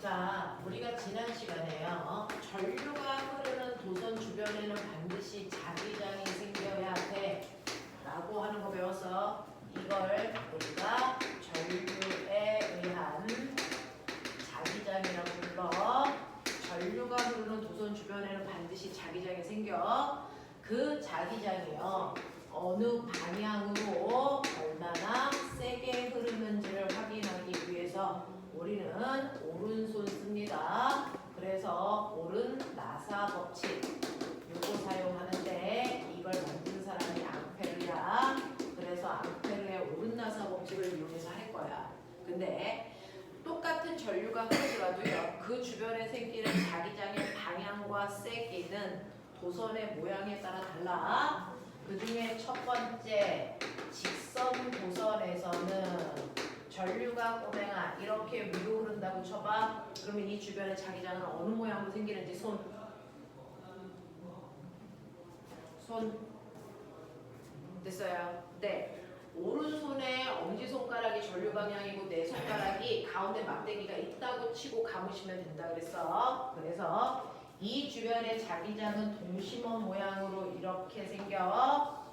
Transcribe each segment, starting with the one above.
자, 우리가 지난 시간에요. 전류가 흐르는 도선 주변에는 반드시 자기장이 생겨야 돼 라고 하는 거 배워서 이걸 우리가 전류에 의한 자기장이라고 불러. 전류가 흐르는 도선 주변에는 반드시 자기장이 생겨. 그 자기장이요, 어느 방향으로 얼마나 세게 흐르는지를 확인하기 위해서 우리는 오른손 씁니다. 그래서 오른 나사 법칙 요거 사용하는데 이걸 만든 사람이 앙페르야. 그래서 앙페르의 오른 나사 법칙을 이용해서 할 거야. 근데 똑같은 전류가 흐르더라도요, 그 주변에 생기는 자기장의 방향과 세기는 도선의 모양에 따라 달라. 그 중에 첫 번째 직선 도선에서는 전류가 꼬맹아 이렇게 위로 흐른다고 쳐봐. 그러면 이 주변의 자기장은 어느 모양으로 생기는지 손 됐어요? 네. 오른손에 엄지손가락이 전류 방향이고 내 손가락이 가운데 막대기가 있다고 치고 감으시면 된다 그랬어. 그래서 이 주변의 자기장은 동심원 모양으로 이렇게 생겨.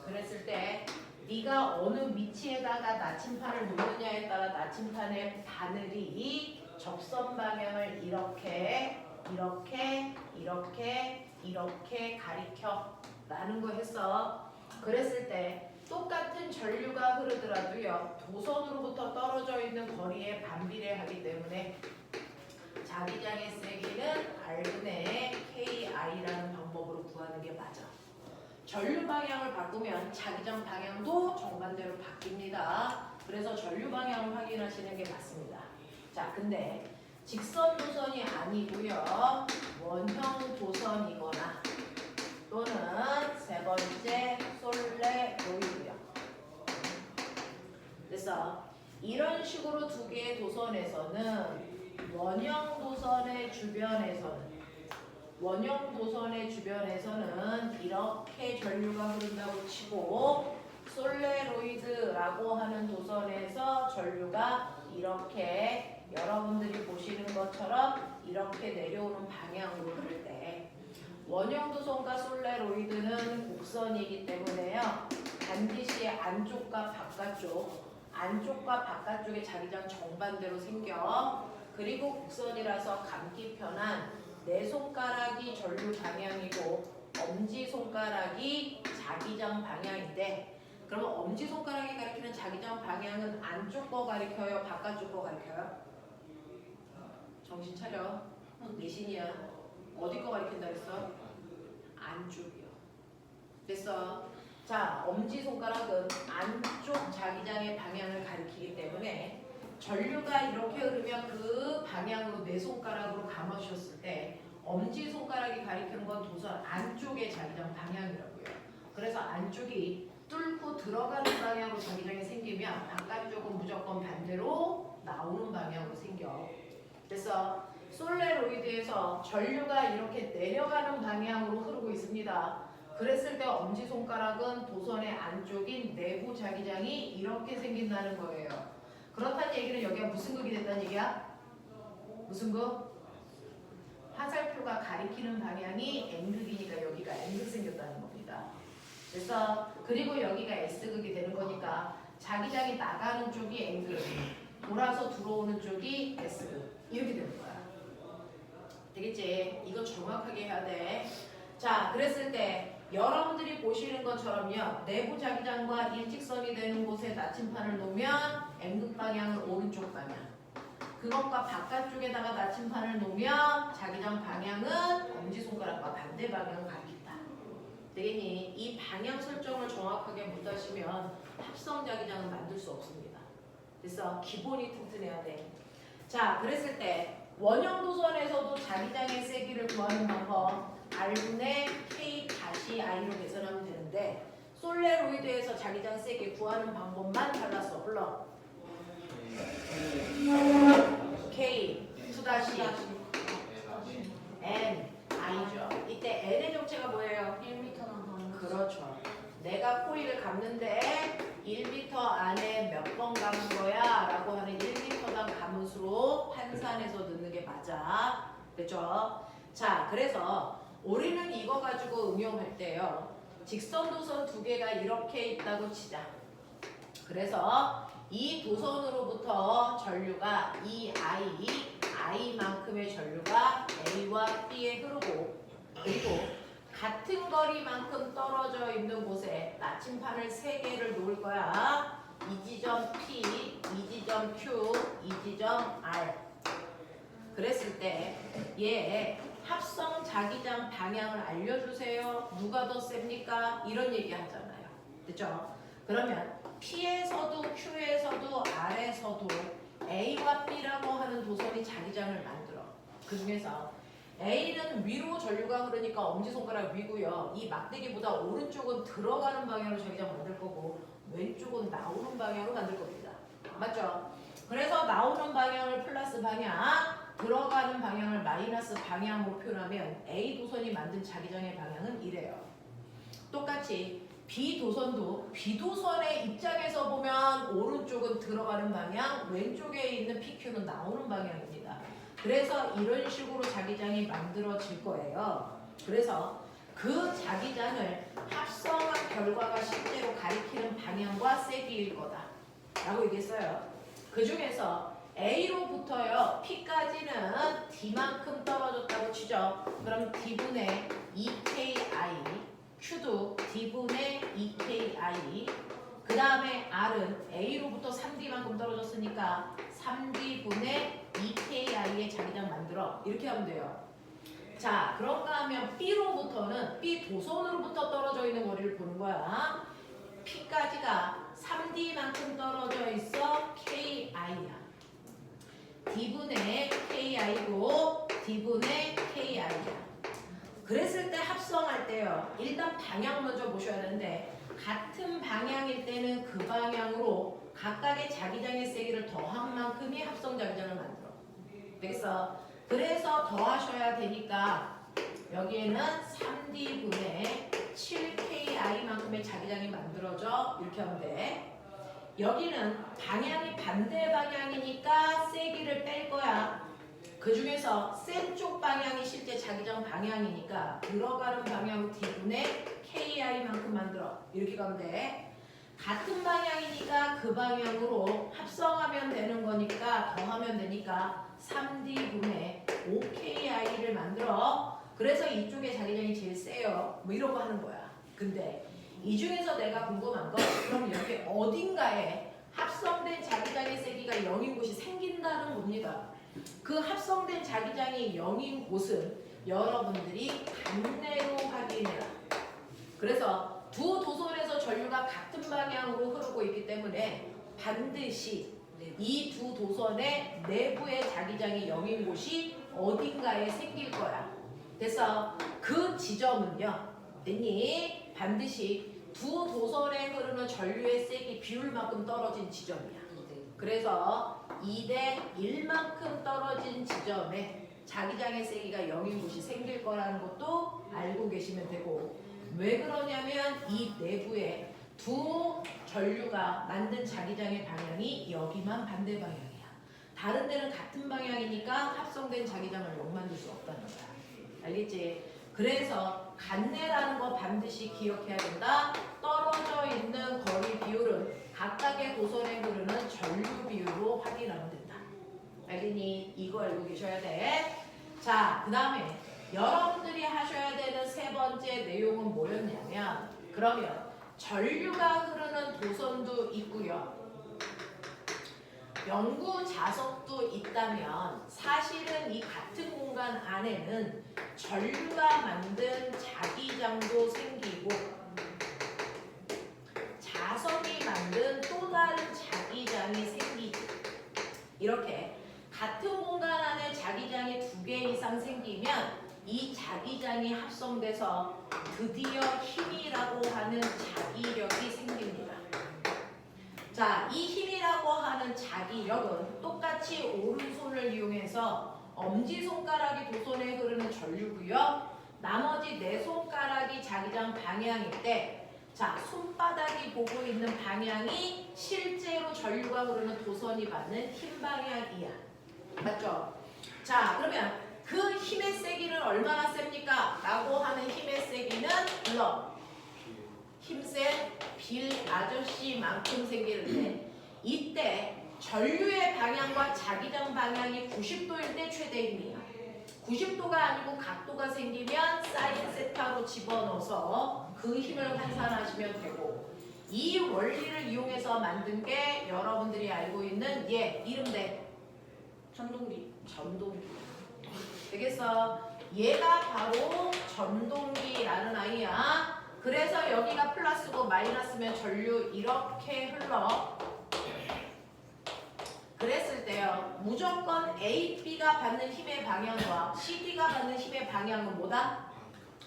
그랬을 때 네가 어느 위치에다가 나침판을 놓느냐에 따라 나침판의 바늘이 접선 방향을 이렇게 가리켜 라는 거 했어. 그랬을 때 똑같은 전류가 흐르더라도요, 도선으로부터 떨어져 있는 거리에 반비례하기 때문에 자기장의 세기는 R분의 KI라는 방법으로 구하는 게 맞아. 전류 방향을 바꾸면 자기장 방향도 정반대로 바뀝니다. 그래서 전류 방향을 확인하시는 게 맞습니다. 자, 근데 직선 도선이 아니고요, 원형 도선이거나 또는 세 번째 솔레로이드요. 그래서 이런 식으로 두 개의 도선에서는 원형 도선의 주변에서는 이렇게 전류가 흐른다고 치고, 솔레로이드라고 하는 도선에서 전류가 이렇게 여러분들이 보시는 것처럼 이렇게 내려오는 방향으로 흐를 때, 원형 도선과 솔레로이드는 곡선이기 때문에요, 반드시 안쪽과 바깥쪽의 자기장 정반대로 생겨. 그리고 곡선이라서 감기 편한 내 손가락이 전류 방향이고 엄지손가락이 자기장 방향인데, 그러면 엄지손가락이 가리키는 자기장 방향은 안쪽 거 가리켜요? 바깥쪽 거 가리켜요? 정신 차려. 내신이야. 어디 거 가리킨다 그랬어? 안쪽이요. 됐어. 자, 엄지손가락은 안쪽 자기장의 방향을 가리키기 때문에 전류가 이렇게 흐르면 그 방향으로 내 손가락으로 감아주셨을 때 엄지손가락이 가리키는 건 도선 안쪽의 자기장 방향이라고요. 그래서 안쪽이 뚫고 들어가는 방향으로 자기장이 생기면 바깥쪽은 무조건 반대로 나오는 방향으로 생겨. 그래서 솔레로이드에서 전류가 이렇게 내려가는 방향으로 흐르고 있습니다. 그랬을 때 엄지손가락은 도선의 안쪽인 내부 자기장이 이렇게 생긴다는 거예요. 그렇다는 얘기는 여기가 무슨 극이 됐다는 얘기야? 무슨 극? 화살표가 가리키는 방향이 N극이니까 여기가 N극 생겼다는 겁니다. 그래서 그리고 여기가 S극이 되는 거니까 자기장이 나가는 쪽이 N극, 돌아서 들어오는 쪽이 S극, 이렇게 되는 거야. 되겠지? 이거 정확하게 해야 돼. 자, 그랬을 때 여러분들이 보시는 것처럼요, 내부 자기장과 일직선이 되는 곳에 나침판을 놓으면 N극 방향은 오른쪽 방향, 그것과 바깥쪽에다가 나침판을 놓으면 자기장 방향은 엄지손가락과 반대 방향을 가리킨다. 되겠니? 이 방향 설정을 정확하게 못하시면 합성 자기장은 만들 수 없습니다. 그래서 기본이 튼튼해야 돼. 자, 그랬을 때 원형 도선에서도 자기장의 세기를 구하는 방법 R분의 K-I로 계산하면 되는데, 솔레로이드에서 자기장 세기 구하는 방법만 달랐어. 불러. K, 2-N, I죠. 이때 N의 정체가 뭐예요? 1m나 그렇죠. 내가 코일을 감는데 1m 안에 몇 번 감은 거야? 라고 하는 1m당 감은 수로 맞아. 됐죠? 자, 그래서 우리는 이거 가지고 응용할 때요. 직선 도선 두 개가 이렇게 있다고 치자. 그래서 이 도선으로부터 전류가 이 I만큼의 전류가 A와 B에 흐르고, 그리고 같은 거리만큼 떨어져 있는 곳에 나침판을 3개를 놓을 거야. 이 지점 P, 이 지점 Q, 이 지점 R. 그랬을 때 얘 합성 자기장 방향을 알려주세요. 누가 더 셉니까? 이런 얘기 하잖아요. 됐죠? 그러면 P에서도 Q에서도 R에서도 A와 B라고 하는 도선이 자기장을 만들어. 그 중에서 A는 위로 전류가 흐르니까 엄지손가락 위고요. 이 막대기보다 오른쪽은 들어가는 방향으로 자기장 만들 거고 왼쪽은 나오는 방향으로 만들 겁니다. 맞죠? 그래서 나오는 방향을 플러스 방향, 들어가는 방향을 마이너스 방향으로 표현하면 A 도선이 만든 자기장의 방향은 이래요. 똑같이 B 도선도 B 도선의 입장에서 보면 오른쪽은 들어가는 방향, 왼쪽에 있는 PQ는 나오는 방향입니다. 그래서 이런 식으로 자기장이 만들어질 거예요. 그래서 그 자기장을 합성한 결과가 실제로 가리키는 방향과 세기일 거다 라고 얘기했어요. 그 중에서 A로부터요 P까지는 D만큼 떨어졌다고 치죠. 그럼 D분의 2KI, Q도 D분의 2KI, 그 다음에 R은 A로부터 3D만큼 떨어졌으니까 3D분의 2KI의 자기장 만들어. 이렇게 하면 돼요. 자, 그런가 하면 B로부터는 B 도선으로부터 떨어져 있는 거리를 보는 거야. P까지가 3D만큼 떨어져 있어 KI야. D분의 KI고 D분의 KI야. 그랬을 때 합성할 때요. 일단 방향 먼저 보셔야 되는데 같은 방향일 때는 그 방향으로 각각의 자기장의 세기를 더한 만큼이 합성 자기장을 만들어. 그래서 더하셔야 되니까 여기에는 3D분의 7KI만큼의 자기장이 만들어져. 이렇게 하면 돼. 여기는 방향이 반대 방향이니까 세기를 뺄 거야. 그 중에서 센 쪽 방향이 실제 자기장 방향이니까 들어가는 방향으로 D분의 KI만큼 만들어. 이렇게 가면 돼. 같은 방향이니까 그 방향으로 합성하면 되는 거니까 더하면 되니까 3D분의 5KI를 만들어. 그래서 이쪽에 자기장이 제일 세요. 뭐 이런 거 하는 거야. 근데 이 중에서 내가 궁금한 건 그럼 여기 어딘가에 합성된 자기장의 세기가 0인 곳이 생긴다는 겁니다. 그 합성된 자기장이 0인 곳은 여러분들이 단내로 확인해라. 그래서 두 도선에서 전류가 같은 방향으로 흐르고 있기 때문에 반드시 이 두 도선의 내부의 자기장이 0인 곳이 어딘가에 생길 거야. 그래서 그 지점은요. 됐니? 반드시 두 도선에 흐르는 전류의 세기 비율만큼 떨어진 지점이야. 그래서 2대 1만큼 떨어진 지점에 자기장의 세기가 0인 곳이 생길 거라는 것도 알고 계시면 되고, 왜 그러냐면 이 내부에 두 전류가 만든 자기장의 방향이 여기만 반대 방향이야. 다른 데는 같은 방향이니까 합성된 자기장을 0 만들 수 없다는 거야. 알겠지? 그래서 간내라는 거 반드시 기억해야 된다. 떨어져 있는 거리 비율은 각각의 도선에 흐르는 전류 비율로 확인하면 된다. 알겠니? 이거 알고 계셔야 돼. 자, 그 다음에 여러분들이 하셔야 되는 세 번째 내용은 뭐였냐면, 그러면 전류가 흐르는 도선도 있고요. 영구 자석도 있다면 사실은 이 같은 공간 안에는 전류가 만든 자기장도 생기고 자석이 만든 또 다른 자기장이 생기지. 이렇게 같은 공간 안에 자기장이 2개 이상 생기면 이 자기장이 합성돼서 드디어 힘이라고 하는 자기력이 생깁니다. 자, 이 힘이라고 하는 자기력은 똑같이 오른손을 이용해서 엄지손가락이 도선에 흐르는 전류고요. 나머지 4손가락이 자기장 방향일 때, 자, 손바닥이 보고 있는 방향이 실제로 전류가 흐르는 도선이 받는 힘 방향이야. 맞죠? 자, 그러면 그 힘의 세기는 얼마나 셉니까? 라고 하는 힘의 세기는 물론 힘센 빌 아저씨만큼 생기는데 이때 전류의 방향과 자기장 방향이 90도일 때 최대 힘이야. 90도가 아니고 각도가 생기면 사인 세타로 집어넣어서 그 힘을 환산하시면 되고 이 원리를 이용해서 만든 게 여러분들이 알고 있는 이름대 전동기. 전동기. 되겠어? 얘가 바로 전동기라는 아이야. 그래서 여기가 플러스고 마이너스면 전류 이렇게 흘러. 그랬을 때요. 무조건 A, B가 받는 힘의 방향과 C, D가 받는 힘의 방향은 뭐다?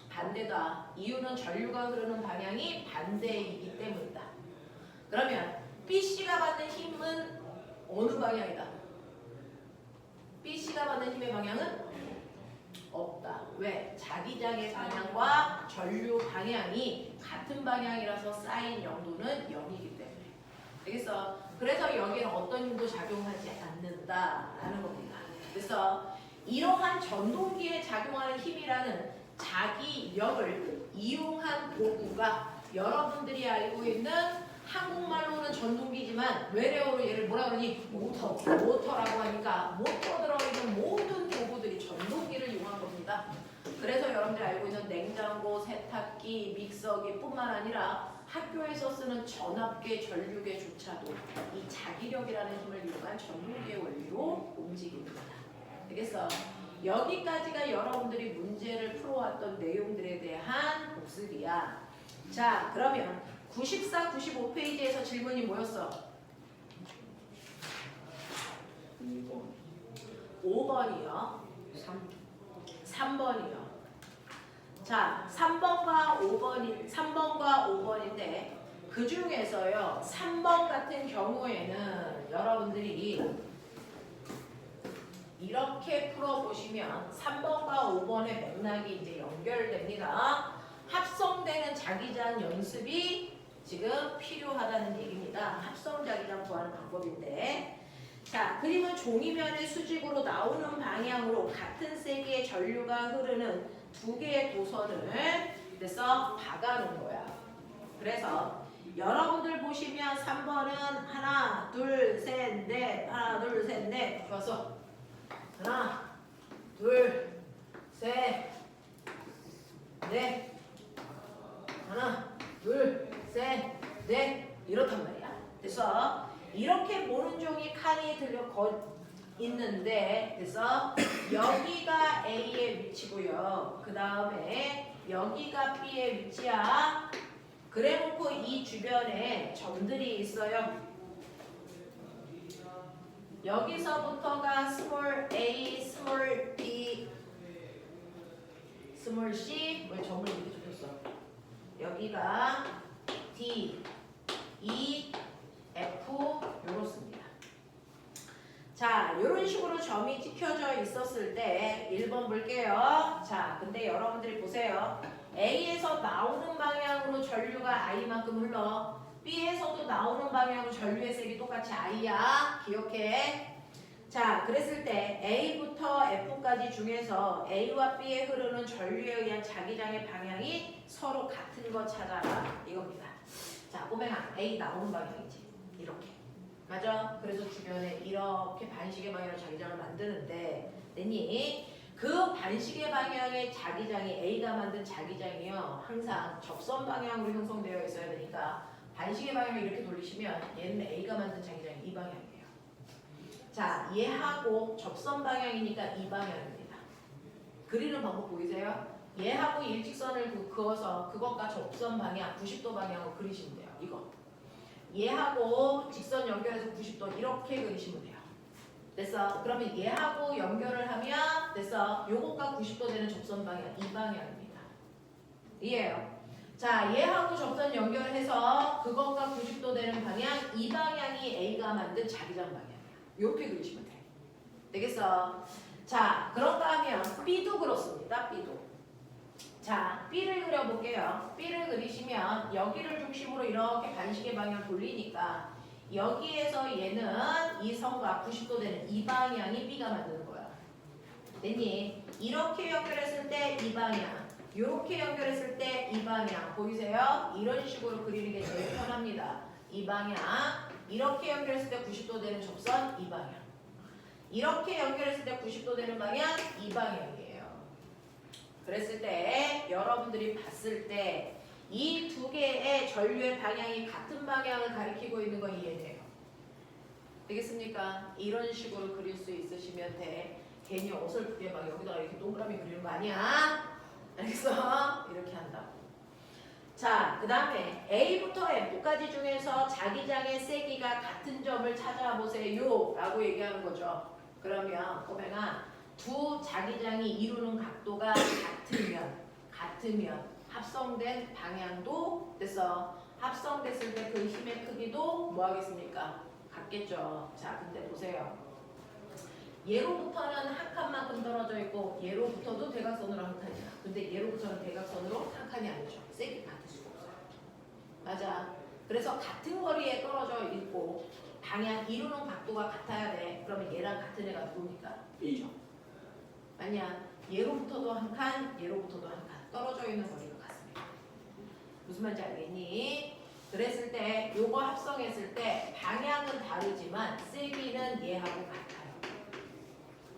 반대다. 이유는 전류가 흐르는 방향이 반대이기 때문이다. 그러면 B, C가 받는 힘은 어느 방향이다? B, C가 받는 힘의 방향은 없다. 왜? 자기장의 방향과 전류 방향이 같은 방향이라서 사인 영도는 0이기 때문에. 알겠어? 그래서 여기는 어떤 힘도 작용하지 않는다라는 겁니다. 그래서 이러한 전동기에 작용하는 힘이라는 자기력을 이용한 도구가 여러분들이 알고 있는 한국말로는 전동기지만 외래어로 얘를 뭐라 그러니? 모터라고 하니까 모터 들어있는 모든 도구들이 전동기를 이용한 겁니다. 그래서 여러분들이 알고 있는 냉장고, 세탁기, 믹서기 뿐만 아니라 학교에서 쓰는 전압계, 전류계조차도 이 자기력이라는 힘을 이용한 전동기의 원리로 움직입니다. 되겠어? 여기까지가 여러분들이 문제를 풀어왔던 내용들에 대한 복습이야. 자, 그러면 94, 95페이지에서 질문이 뭐였어? 5번이요. 3번이요. 자, 3번과 5번인데 그 중에서요. 3번 같은 경우에는 여러분들이 이렇게 풀어보시면 3번과 5번의 맥락이 이제 연결됩니다. 합성되는 자기장 연습이 지금 필요하다는 얘기입니다. 합성 자기장 구하는 방법인데 자, 그림은 종이면의 수직으로 나오는 방향으로 같은 세기의 전류가 흐르는 두 개의 도선을 그래서 박아놓은 거야. 그래서 여러분들 보시면 3번은 하나, 둘, 셋, 넷, 하나, 둘, 셋, 넷. 좋았어. 하나, 둘, 셋, 넷. 하나, 둘, 셋, 넷. 이렇단 말이야. 그래서 이렇게 보는 종이 칸이 들려 있는데 그래서 여기가 A의 위치고요. 그 다음에 여기가 B의 위치야. 그래놓고 이 주변에 점들이 있어요. 여기서부터가 스몰 a, 스몰 b, 스몰 c. 왜 점을 이렇게 줬어? 여기가 d, e, f 요렇습니다. 자, 이런 식으로 점이 찍혀져 있었을 때 1번 볼게요. 자, 근데 여러분들이 보세요. A에서 나오는 방향으로 전류가 I만큼 흘러. B에서도 나오는 방향으로 전류의 색이 똑같이 I야. 기억해. 자, 그랬을 때 A부터 F까지 중에서 A와 B에 흐르는 전류에 의한 자기장의 방향이 서로 같은 거 찾아라. 이겁니다. 자, 꼬맹아, A 나오는 방향이지. 이렇게. 맞아? 그래서 주변에 이렇게 반시계 방향으로 자기장을 만드는데 됐니? 그 반시계 방향의 자기장이 A가 만든 자기장이요. 항상 접선 방향으로 형성되어 있어야 되니까 반시계 방향을 이렇게 돌리시면 얘는 A가 만든 자기장이 이 방향이에요. 자, 얘하고 접선 방향이니까 이 방향입니다. 그리는 방법 보이세요? 얘하고 일직선을 그어서 그것과 접선 방향 90도 방향으로 그리시면 돼요. 이거. 얘하고 직선 연결해서 90도 이렇게 그리시면 돼요. 됐어? 그러면 얘하고 연결을 하면 됐어? 요것과 90도 되는 접선 방향 이 방향입니다. 이해요? 자, 얘하고 접선 연결해서 그것과 90도 되는 방향 이 방향이 A가 만든 자기장 방향이야. 이렇게 그리시면 돼. 되겠어? 자, 그런가 하면 B도 그렇습니다. B도. 자, B를 그려볼게요. B를 그리시면 여기를 중심으로 이렇게 반시계 방향 돌리니까 여기에서 얘는 이 선과 90도 되는 이 방향이 B가 만드는 거야. 됐니? 이렇게 연결했을 때 이 방향, 이렇게 연결했을 때 이 방향 보이세요? 이런 식으로 그리는 게 제일 편합니다. 이 방향, 이렇게 연결했을 때 90도 되는 접선 이 방향, 이렇게 연결했을 때 90도 되는 방향 이 방향이에요. 그랬을 때 여러분들이 봤을 때 이 두 개의 전류의 방향이 같은 방향을 가리키고 있는 거 이해돼요? 되겠습니까? 이런 식으로 그릴 수 있으시면 돼. 괜히 어설프게 막 여기다가 이렇게 동그라미 그리는 거 아니야? 알겠어? 이렇게 한다고. 자, 그 다음에 A부터 F까지 중에서 자기장의 세기가 같은 점을 찾아보세요 라고 얘기하는 거죠. 그러면 꼬맹아, 두 자기장이 이루는 각도가 같으면 합성된 방향도 됐어. 합성됐을 때 그 힘의 크기도 뭐 하겠습니까? 같겠죠. 자, 근데 보세요. 얘로부터는 한 칸만큼 떨어져 있고 얘로부터도 대각선으로 한 칸이야. 근데 얘로부터는 대각선으로 한 칸이 아니죠. 세기 같을 수가 없어요. 맞아. 그래서 같은 거리에 떨어져 있고 방향 이루는 각도가 같아야 돼. 그러면 얘랑 같은 애가 누굽니까? B죠. 아니야. 얘로부터도 한 칸, 얘로부터도 한 칸 떨어져 있는 거리가 같습니다. 무슨 말인지 알겠니? 그랬을 때 요거 합성했을 때 방향은 다르지만 세기는 얘하고 같아요.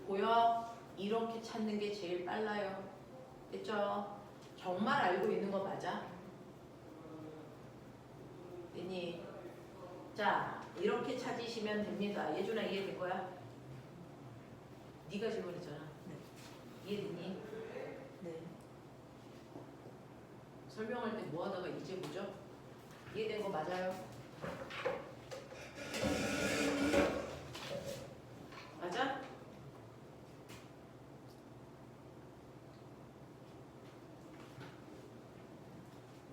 보여? 이렇게 찾는 게 제일 빨라요. 됐죠? 정말 알고 있는 거 맞아? 됐니? 자, 이렇게 찾으시면 됩니다. 예준아 이해된 거야? 네가 질문했잖아. 네. 이해됐니? 네. 설명할 때 뭐 하다가 이제 보죠? 이해된 거 맞아요? 맞아?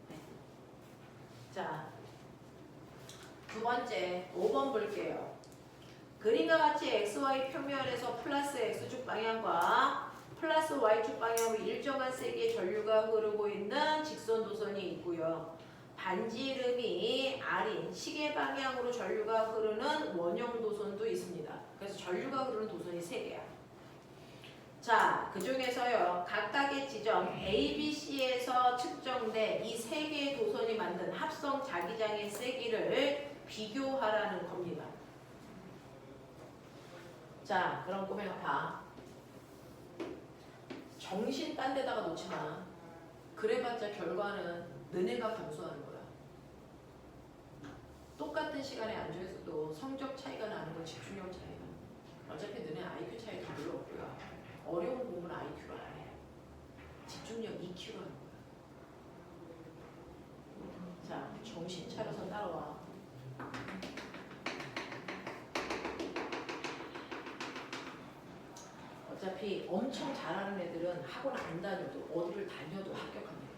네. 자, 두 번째 5번 볼게요. 그림과 같이 XY 평면에서 플러스 X축 방향과 플러스 Y축 방향으로 일정한 세기의 전류가 흐르고 있는 직선 도선이 있고요. 반지름이 R인 시계 방향으로 전류가 흐르는 원형 도선도 있습니다. 그래서 전류가 흐르는 도선이 3개야. 자, 그 중에서요. 각각의 지점 A, B, C에서 측정된 이 3개의 도선이 만든 합성 자기장의 세기를 비교하라는 겁니다. 자, 그럼 꼬맹아 봐. 정신 딴 데다가 놓지 마. 그래봤자 결과는 너네가 감수하는 거야. 똑같은 시간에 앉아있어도 성적 차이가 나는 건 집중력 차이가. 어차피 너네 IQ 차이도 별로 없고요. 어려운 공부는 IQ로 안 해. 집중력 EQ로 하는 거야. 자, 정신 차려서 따라와. 어차피 엄청 잘하는 애들은 학원 안 다녀도 어디를 다녀도 합격합니다.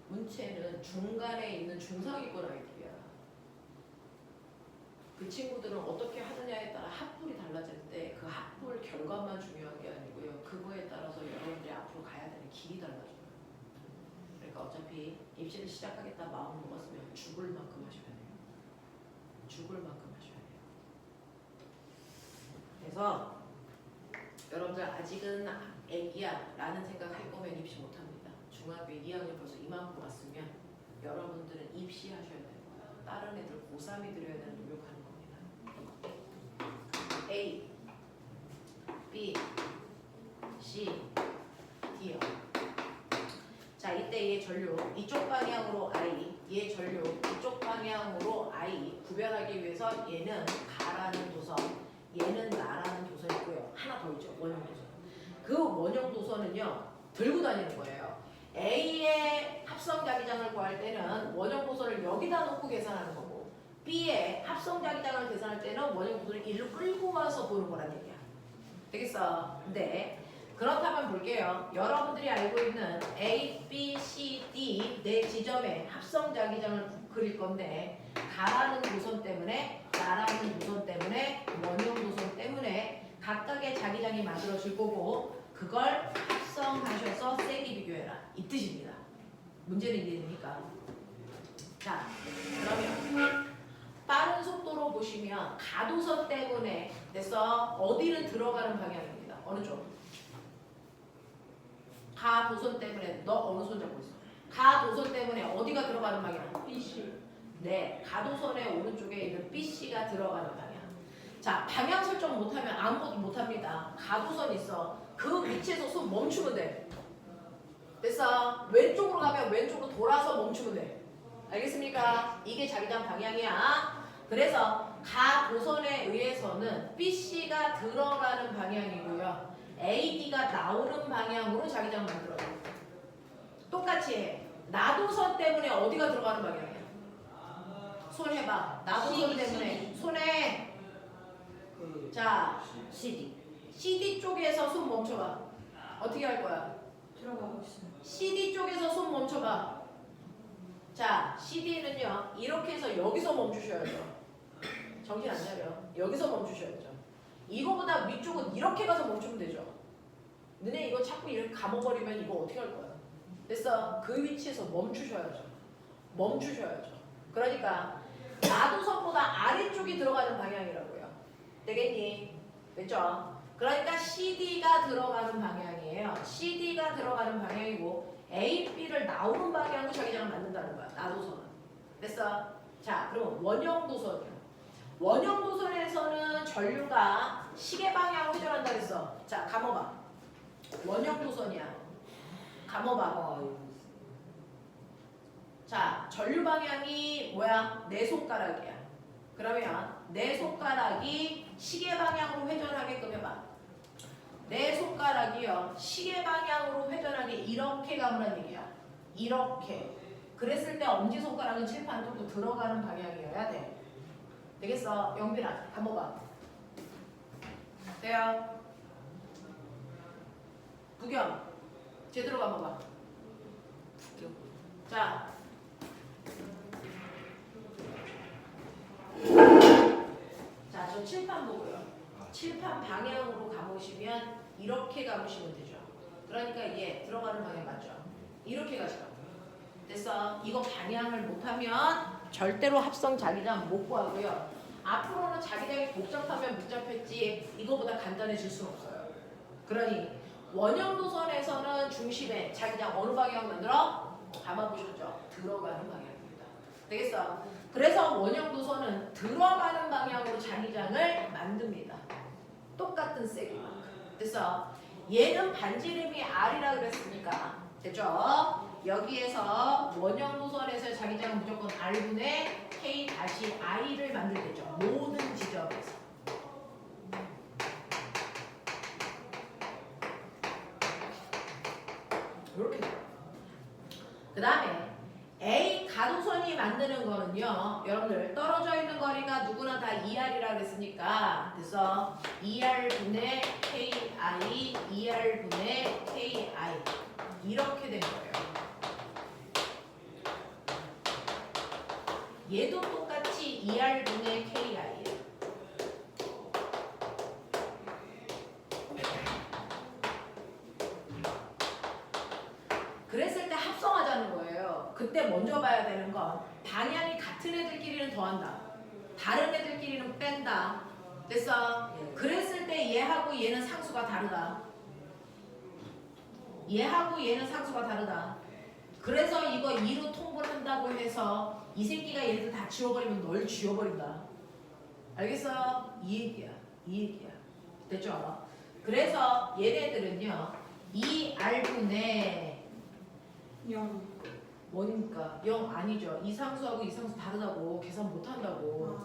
문체는 중간에 있는 중상위권 아이들이야. 그 친구들은 어떻게 하느냐에 따라 합불이 달라지는데 그 합불 결과만 중요한 게 아니고요. 그거에 따라서 여러분들이 앞으로 가야 되는 길이 달라져요. 그러니까 어차피 입시를 시작하겠다 마음 먹었으면 죽을 만큼 하셔야 돼요. 죽을 만큼 하셔야 돼요. 그래서 여러분들 아직은 애기야 라는 생각할 거면 입시 못합니다. 중학교 2학년 벌써 이만큼 왔으면 여러분들은 입시하셔야 되는 거야. 다른 애들 고3이 들여야 되는 노력하는 겁니다. A, B, C, D요. 자, 이때 얘 전류 이쪽 방향으로 I, 얘 전류 이쪽 방향으로 I 구별하기 위해서 얘는 가라는 도선, 얘는 나라는 도선이 있고요. 하나 더 있죠. 원형 도선. 그 원형 도선은요. 들고 다니는 거예요. A의 합성 자기장을 구할 때는 원형 도선을 여기다 놓고 계산하는 거고 B의 합성 자기장을 계산할 때는 원형 도선을 일로 끌고 와서 보는 거란 얘기야. 되겠어? 네. 그렇다면 볼게요. 여러분들이 알고 있는 A, B, C, D 네 지점의 합성 자기장을 그릴 건데 가라는 도선 때문에 나라는 도선 때문에 원형 도선 때문에 각각의 자기장이 만들어질 거고 그걸 합성하셔서 세기 비교해라. 이 뜻입니다. 문제는 이해됩니까? 자, 그러면 빠른 속도로 보시면 가도선 때문에 그래서 어디는 들어가는 방향입니다. 어느 쪽? 가도선 때문에 너 어느 손 잡고 있어? 가도선 때문에 어디가 들어가는 방향? BC. 네, 가도선의 오른쪽에 있는 BC가 들어가는 방향. 자, 방향 설정 못하면 아무것도 못합니다. 가도선 있어. 그 위치에서 손 멈추면 돼. 됐어? 왼쪽으로 가면 왼쪽으로 돌아서 멈추면 돼. 알겠습니까? 이게 자기장 방향이야. 그래서 가도선에 의해서는 BC가 들어가는 방향이고요. AD가 나오는 방향으로 자기장 만들어요. 똑같이 해. 나도선 때문에 어디가 들어가는 방향이야? 손 해봐. 나도선 때문에 손에 자 CD 쪽에서 손 멈춰봐. 어떻게 할 거야? 들어가고 있어요. CD 쪽에서 손 멈춰봐. 자, CD는요 이렇게 해서 여기서 멈추셔야죠. 정신 안 차려. 여기서 멈추셔야죠. 이거보다 위쪽은 이렇게 가서 멈추면 되죠. 너네 이거 자꾸 이렇게 감아버리면 이거 어떻게 할 거야? 됐어. 그 위치에서 멈추셔야죠. 멈추셔야죠. 그러니까 나도선보다 아래쪽이 들어가는 방향이라고요. 되겠니? 됐죠? 그러니까 CD가 들어가는 방향이에요. CD가 들어가는 방향이고 A, B를 나오는 방향으로 자기장을 만든다는 거야. 나도선은. 됐어? 자, 그럼 원형도선이요. 원형도선에서는 전류가 시계 방향으로 회전한다 그랬어. 자, 감아봐. 원형도선이야. 감아봐. 자, 전류 방향이 뭐야? 내 손가락이야. 그러면 내 손가락이 시계 방향으로 회전하게끔 해봐. 내 손가락이요. 시계 방향으로 회전하게 이렇게 가면 얘기야. 이렇게. 그랬을 때 엄지손가락은 칠판 쪽으로 들어가는 방향이어야 돼. 되겠어? 영빈아, 감아봐. 돼요? 구경. 제대로 감아봐. 자. 자, 저 칠판 보고요. 칠판 방향으로 감으시면 이렇게 감으시면 되죠. 그러니까 이게 들어가는 방향 맞죠? 이렇게 가죠. 됐어? 이거 방향을 못하면 절대로 합성 자기장 못 구하고요. 앞으로는 자기장이 복잡하면 복잡했지 이거보다 간단해질 수는 없어요. 그러니 원형도선에서는 중심에 자기장 어느 방향 만들어? 감아보셨죠? 들어가는 방향입니다. 되겠어? 그래서 원형도선은 들어가는 방향으로 자기장을 만듭니다. 똑같은 세기만큼. 됐어? 얘는 반지름이 R이라 그랬으니까 됐죠? 여기에서 원형도선에서 자기장은 무조건 R분의 K-I를 만들겠죠. 모든 지점에서. 이렇게 돼요. 그 다음에 A 가도선이 만드는 거는요. 여러분들 떨어져 있는 거리가 누구나 다 2R이라 그랬으니까 그래서 2R분의 KI, 2R분의 KI 이렇게 된 거예요. 얘도 똑같이 2R분의 KI예요. 그랬을 때 합성하자는 거예요. 그때 먼저 봐야 되는 건 방향이 같은 애들끼리는 더한다. 다른 애들끼리는 뺀다. 됐어? 그랬을 때 얘하고 얘는 상수가 다르다. 얘하고 얘는 상수가 다르다. 그래서 이거 2로 통분한다고 해서 이 새끼가 얘네들 다 지워버리면 널 지워버린다. 알겠어? 이 얘기야. 이 얘기야. 됐죠? 그래서 얘네들은요. 2R분의 0. 뭐니까 0 아니죠. 이 상수하고 이 상수 다르다고 계산 못한다고.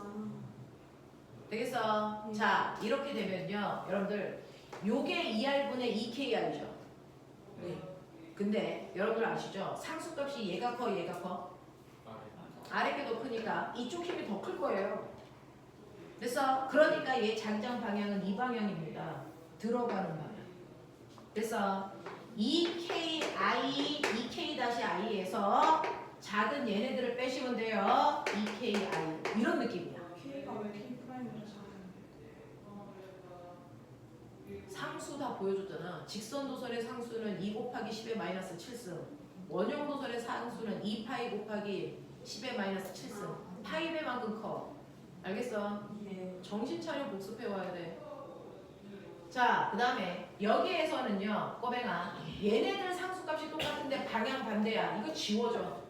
되겠어? 네. 자 이렇게 되면요 여러분들 요게 2R분의 2KR이죠. 네. 근데 여러분들 아시죠? 상수값이 얘가 커 얘가 커? 아래 게 더 크니까 이쪽 힘이 더 클 거예요. 그래서 그러니까 얘 자기장 방향은 이 방향입니다. 들어가는 방향. 그래서 EKI, EK-I에서 작은 얘네들을 빼시면 돼요. EKI 이런 느낌이야. K가 왜 K 프라임이라서? 상수 다 보여줬잖아. 직선도선의 상수는 2 곱하기 10의 마이너스 7승. 원형도선의 상수는 2파이 곱하기 10의 마이너스 7승. 파이 배만큼 커. 알겠어? 예. 정신 차려 복습해 와야 돼. 자, 그 다음에 여기에서는요, 꼬맹아, 얘네들 상수값이 똑같은데 방향 반대야. 이거 지워져.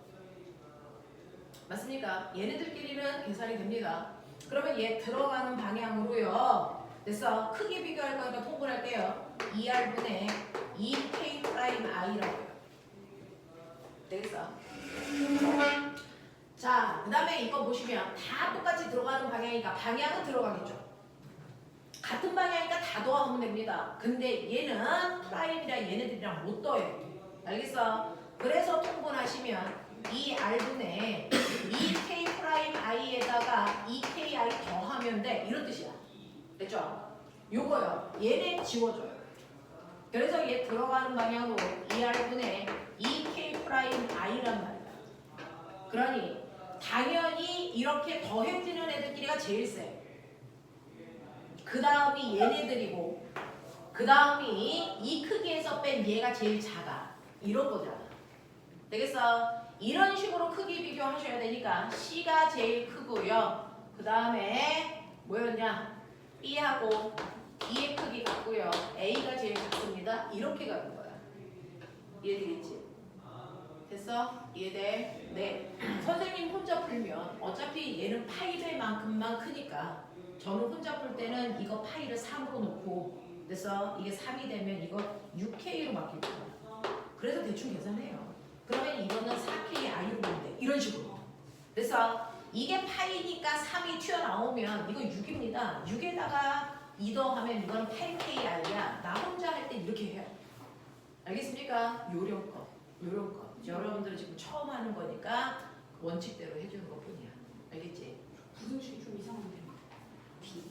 맞습니까? 얘네들끼리는 계산이 됩니다. 그러면 얘 들어가는 방향으로요. 됐어. 크게 비교할 거니까 통분할게요. 2R분의 2K 프라임 I라고요. 되겠어? 자, 그 다음에 이거 보시면 다 똑같이 들어가는 방향이니까 방향은 들어가겠죠. 같은 방향이니까 다 더하면 됩니다. 근데 얘는 프라임이랑 얘네들이랑 못 더해요. 알겠어? 그래서 통분하시면 2R분의 2K 프라임 I에다가 2KI 더하면 돼. 이런 뜻이야. 됐죠? 요거요. 얘네 지워줘요. 그래서 얘 들어가는 방향으로 2R분의 2K 프라임 I란 말이야. 그러니 당연히 이렇게 더해지는 애들끼리가 제일 세. 그 다음이 얘네들이고 그 다음이 이 크기에서 뺀 얘가 제일 작아. 이런 거잖아. 되겠어? 이런 식으로 크기 비교하셔야 되니까 C가 제일 크고요. 그 다음에 뭐였냐? B하고 E의 크기 같고요. A가 제일 작습니다. 이렇게 가는 거야. 이해되겠지? 됐어? 이해돼? 네. 선생님 혼자 풀면 어차피 얘는 파이들만큼만 크니까 저는 혼자 풀 때는 이거 파이를 3으로 놓고 됐어? 이게 3이 되면 이거 6K로 바뀔 거야. 그래서 대충 계산해요. 그러면 이거는 4K I로 보면 돼. 이런 식으로. 됐어? 이게 파이니까 3이 튀어나오면 이거 6입니다. 6에다가 2 더하면 이건 8K I야. 나 혼자 할 때 이렇게 해요. 알겠습니까? 요령껏. 요령껏. 여러분들은 지금 처음 하는 거니까 원칙대로 해주는 것 뿐이야. 알겠지? 부등식이 좀 이상한데. B.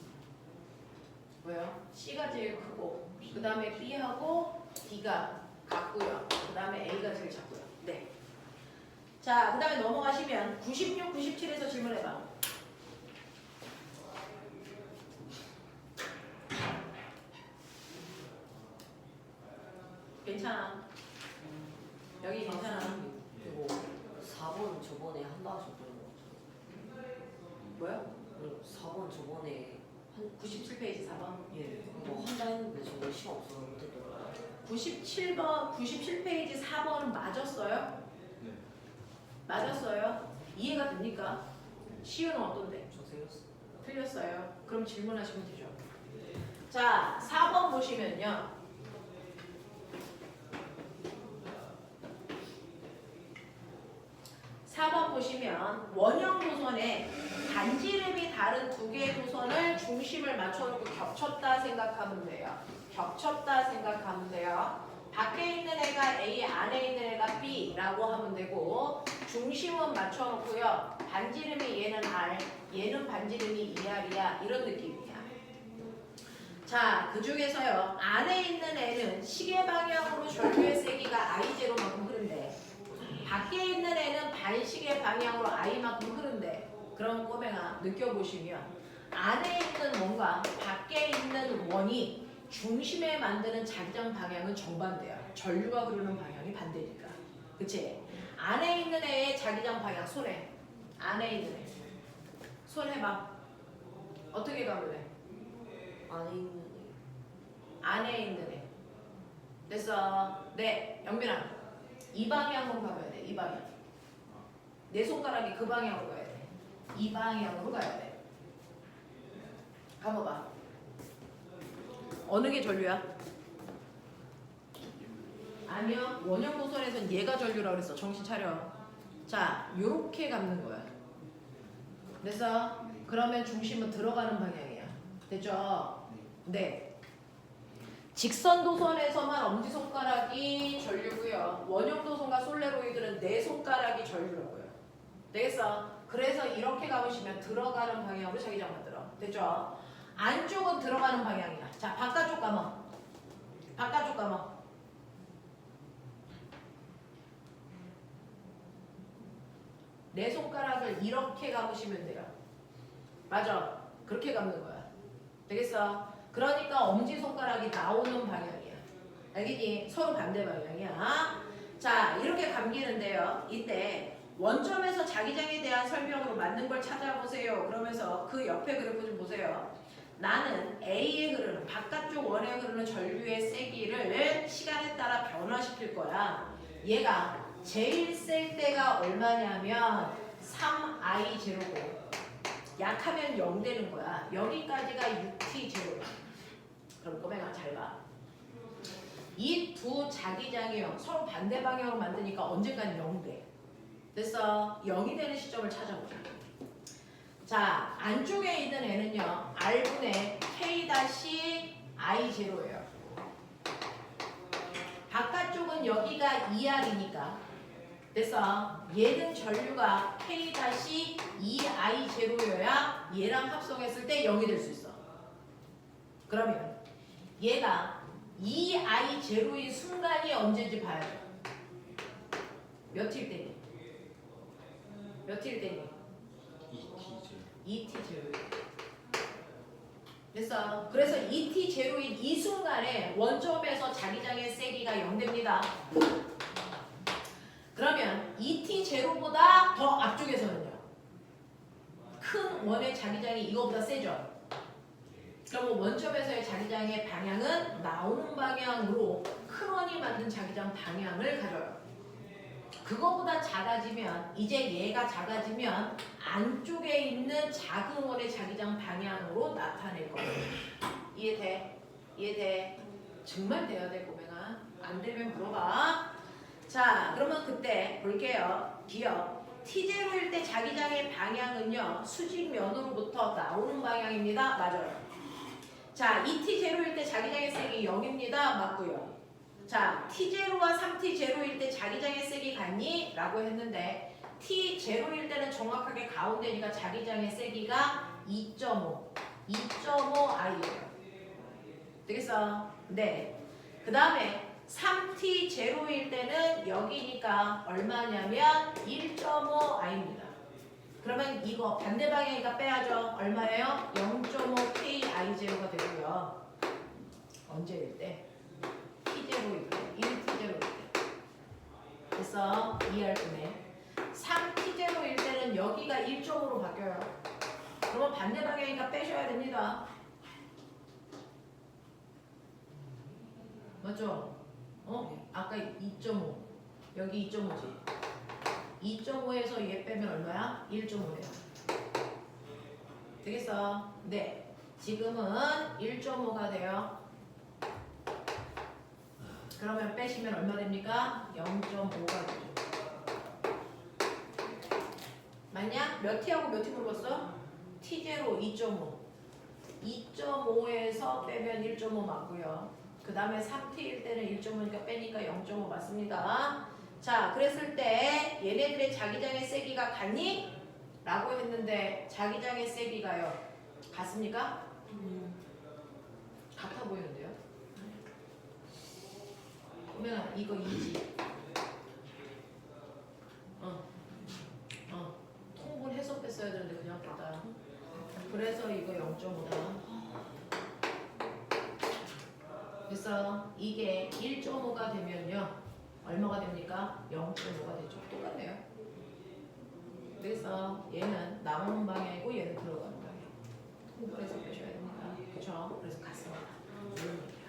뭐요? C가 제일 크고 그 다음에 B하고 D가 같고요. 그 다음에 A가 제일 작고요. 네. 자, 그 다음에 넘어가시면 96, 97에서 질문해봐. 괜찮아. 여기 괜찮아. 이거 4번 저번에 한다 하셨던 거 같아요. 뭐요? 4번 저번에 97페이지 4번. 예 이거 한다 했는데 저는 시간 없어서 못했던 거 같아요. 97번, 97페이지 4번은 맞았어요? 네. 맞았어요? 이해가 됩니까? 시우는 어떤데? 저 생겼어요. 틀렸어요. 그럼 질문하시면 되죠. 자, 4번 보시면요. 4번 보시면 원형 도선에 반지름이 다른 두 개의 도선을 중심을 맞춰놓고 겹쳤다 생각하면 돼요. 겹쳤다 생각하면 돼요. 밖에 있는 애가 A, 안에 있는 애가 B라고 하면 되고 중심은 맞춰놓고요. 반지름이 얘는 R, 얘는 반지름이 2R이야. 이런 느낌이야. 자, 그 중에서요. 안에 있는 애는 시계 방향으로 전류의 세기가 I0만큼 흐른대. 밖에 있는 애는 반시계 방향으로 I만큼 흐른대. 그럼 꼬맹아 느껴보시면 안에 있는 뭔가 밖에 있는 원이 중심에 만드는 자기장 방향은 정반대야. 전류가 흐르는 방향이 반대니까. 그치? 안에 있는 애의 자기장 방향 손해. 안에 있는 애. 손 해봐. 어떻게 가볼래? 안에 있는 안에 있는 애. 됐어. 네, 영빈아. 이 방향으로 가봐야 돼. 이 방향. 내 손가락이 그 방향으로 가야 돼. 이 방향으로 가야 돼. 가봐봐. 어느 게 전류야? 아니요. 원형 도선에선 얘가 전류라고 그랬어. 정신 차려. 자, 요렇게 감는 거야. 됐어? 그러면 중심은 들어가는 방향이야. 됐죠? 네. 직선 도선에서만 엄지손가락이 전류고요. 원형 도선과 솔레로이드는 네 손가락이 전류라고요. 되겠어? 그래서 이렇게 가보시면 들어가는 방향으로 자기장 만들어. 됐죠? 안쪽은 들어가는 방향이야. 자, 바깥쪽 감아. 바깥쪽 감아. 네 손가락을 이렇게 감으시면 돼요. 맞아. 그렇게 감는 거야. 되겠어? 그러니까 엄지손가락이 나오는 방향이야. 알겠니? 서로 반대 방향이야. 자, 이렇게 감기는데요. 이때 원점에서 자기장에 대한 설명으로 맞는 걸 찾아보세요. 그러면서 그 옆에 그래프 좀 보세요. 나는 A에 흐르는 바깥쪽 원에 흐르는 전류의 세기를 시간에 따라 변화시킬 거야. 얘가 제일 셀 때가 얼마냐면 3I0고 약하면 0 되는 거야. 여기까지가 6T0야. 그럼 꼬맹아 잘 봐. 이 두 자기장이요 서로 반대 방향으로 만드니까 언젠간 0 돼. 됐어. 0이 되는 시점을 찾아보자. 자, 안쪽에 있는 애는요. R분의 K-I0예요. 바깥쪽은 여기가 2R이니까. 됐어. 얘는 전류가 K-2I0여야 얘랑 합성했을 때 0이 될 수 있어. 그러면 얘가 2I0인 순간이 언제인지 봐야죠. 몇일 때니? 몇일 때니? ET0. 됐어. 그래서 ET0인 이 순간에 원점에서 자기장의 세기가 0 됩니다. 그러면 ET0보다 더 앞쪽에서는요. 큰 원의 자기장이 이거보다 세죠. 그럼 원점에서의 자기장의 방향은 나오는 방향으로 큰 원이 만든 자기장 방향을 가져요. 그거보다 작아지면 이제 얘가 작아지면 안쪽에 있는 작은 원의 자기장 방향으로 나타낼 거예요. 이해돼? 이해돼? 정말 돼야 돼 꼬맹아. 안 되면 물어봐. 자 그러면 그때 볼게요. 기억 T0일 때 자기장의 방향은요 수직면으로부터 나오는 방향입니다. 맞아요. 자 ET0일 때 자기장의 세기 0입니다. 맞고요. 자, T0와 3T0일 때 자기장의 세기 같니? 라고 했는데 T0일 때는 정확하게 가운데니까 자기장의 세기가 2.5 2.5I예요. 되겠어? 네. 그 다음에 3T0일 때는 여기니까 얼마냐면 1.5I입니다. 그러면 이거 반대 방향이니까 빼야죠. 얼마예요? 0.5KI0가 되고요. 언제일 때? T0일 때, 1T0일 때. 됐어? 이해할 거네. 3T0일 때는 여기가 1.5로 바뀌어요. 그러면 반대 방향이니까 빼셔야 됩니다. 맞죠? 아까 2.5. 여기 2.5지. 2.5에서 얘 빼면 얼마야? 1.5예요. 되겠어? 네. 지금은 1.5가 돼요. 그러면 빼시면 얼마 됩니까? 0.5가 되죠. 맞냐? 몇 T하고 몇 T 물어봤어? T0 2.5. 2.5에서 빼면 1.5 맞고요. 그 다음에 3T일 때는 1.5니까 빼니까 0.5 맞습니다. 자, 그랬을 때 얘네들의 자기장의 세기가 같니? 라고 했는데 자기장의 세기가요. 같습니까? 같아 보이는데요? 그러면 이거 2지. 통분해서 뺐어야 되는데 그냥 뺐다. 그래서 이거 0.5다. 그래서 이게 1.5가 되면요. 얼마가 됩니까? 0.5가 되죠. 똑같네요. 그래서 얘는 나오는 방향이고 얘는 들어가는 방향. 통분해서 빼셔야 됩니다. 그쵸? 그래서 같습니다. 이런 얘기야.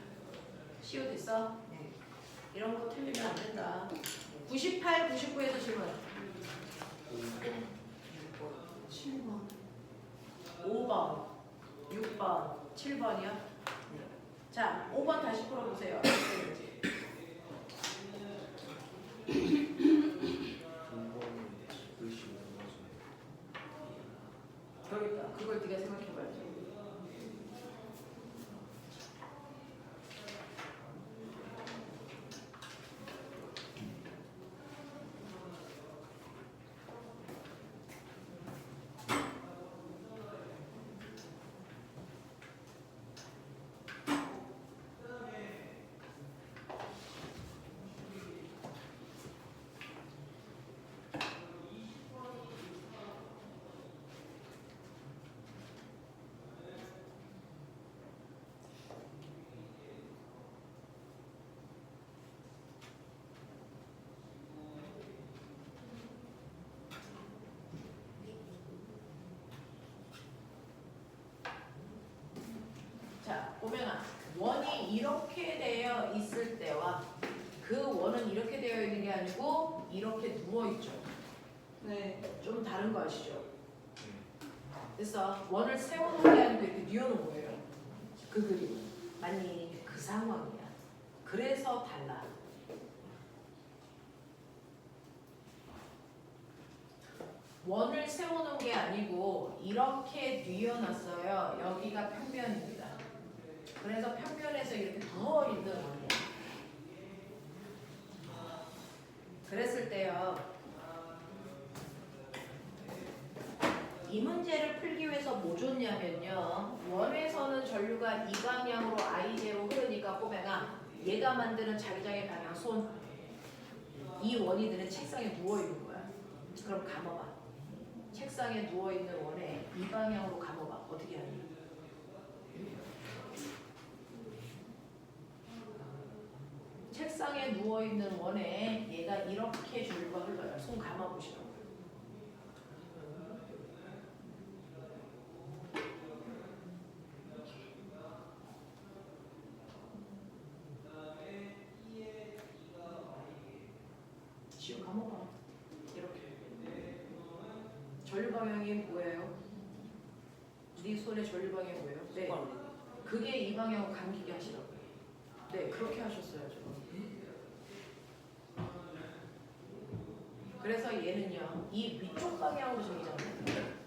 시우 됐어? 네. 이런 거 틀리면 안 된다. 98, 99에서 질문. 7번. 5번, 6번, 7번이요? 자, 5번 다시 풀어보세요. 그러니까 그걸 네가 생각해봐야지. 보면 원이 이렇게 되어 있을 때와 그 원은 이렇게 되어 있는 게 아니고 이렇게 누워 있죠. 네. 좀 다른 거 아시죠? 그래서 원을 세워놓은 게 아니고 이렇게 뉘어놓은 거예요. 그 그림. 아니 그 상황이야. 그래서 달라. 원을 세워놓은 게 아니고 이렇게 뉘어놨어요. 여기가 평면입니다. 그래서 평면에서 이렇게 누워있는 원이야. 그랬을 때요. 이 문제를 풀기 위해서 뭐 줬냐면요. 원에서는 전류가 이 방향으로 I제로 흐르니까 꼬맹아 얘가 만드는 자기장의 방향 손. 이 원이들은 책상에 누워있는 거야. 그럼 감아봐. 책상에 누워있는 원에 이 방향으로 감아봐. 어떻게 하니? 책상에 누워있는 원에 얘가 이렇게 전류가 흘러요. 손 감아보시라고. 지금 감아봐. 이렇게. 전류 방향이 뭐예요? 네 손의 전류 방향이 뭐예요? 네. 그게 이 방향으로 감기게 하시라고요. 네, 그렇게 하셨어요, 지금. 그래서 얘는요, 이 위쪽 방향으로 정리잖아요.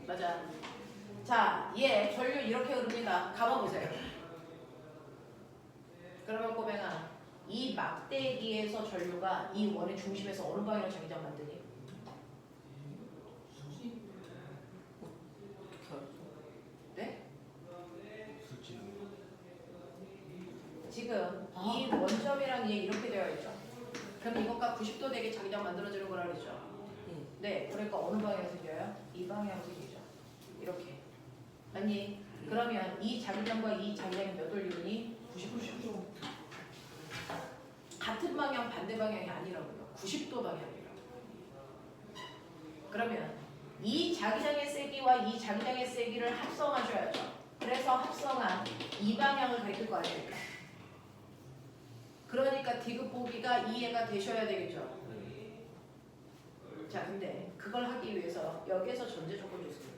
맞아. 자, 얘 전류 이렇게 흐릅니다. 감아보세요. 그러면 꼬맹아, 이 막대기에서 전류가 이 원의 중심에서 어느 방향으로 자기장 만드니? 네? 지금 이 원점이랑 얘 이렇게 되어 있죠. 그럼 이것과 90도 되게 자기장 만들어지는 거라 그랬죠. 네, 그러니까 어느 방향에서 생겨요? 이 방향에서 생기죠. 이렇게. 아니, 그러면 이 자기장과 이 자기장이 몇 돌리니? 90도. 같은 방향 반대 방향이 아니라고요. 90도 방향이라고. 그러면 이 자기장의 세기와 이 자기장의 세기를 합성하셔야죠. 그래서 합성한 이 방향을 가리킬 거 아닙니까? 그러니까 디귿 보기가 이해가 되셔야 되겠죠. 자, 근데 그걸 하기 위해서 여기에서 전제 조건이 있습니다.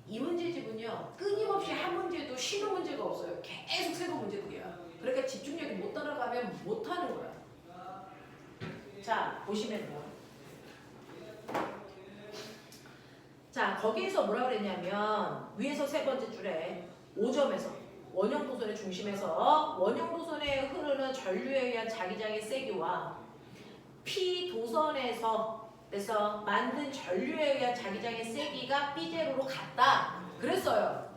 이 문제집은요, 끊임없이 한 문제도 쉬는 문제가 없어요. 계속 새로운 문제들이야. 그러니까 집중력이 못 따라가면 못 하는 거야. 자, 보시면요. 자, 거기에서 뭐라 그랬냐면 위에서 세 번째 줄에 5점에서 원형 도선의 중심에서 원형 도선에 흐르는 전류에 의한 자기장의 세기와 P 도선에서 그래서 만든 전류에 의한 자기장의 세기가 B제로로 같다. 그랬어요.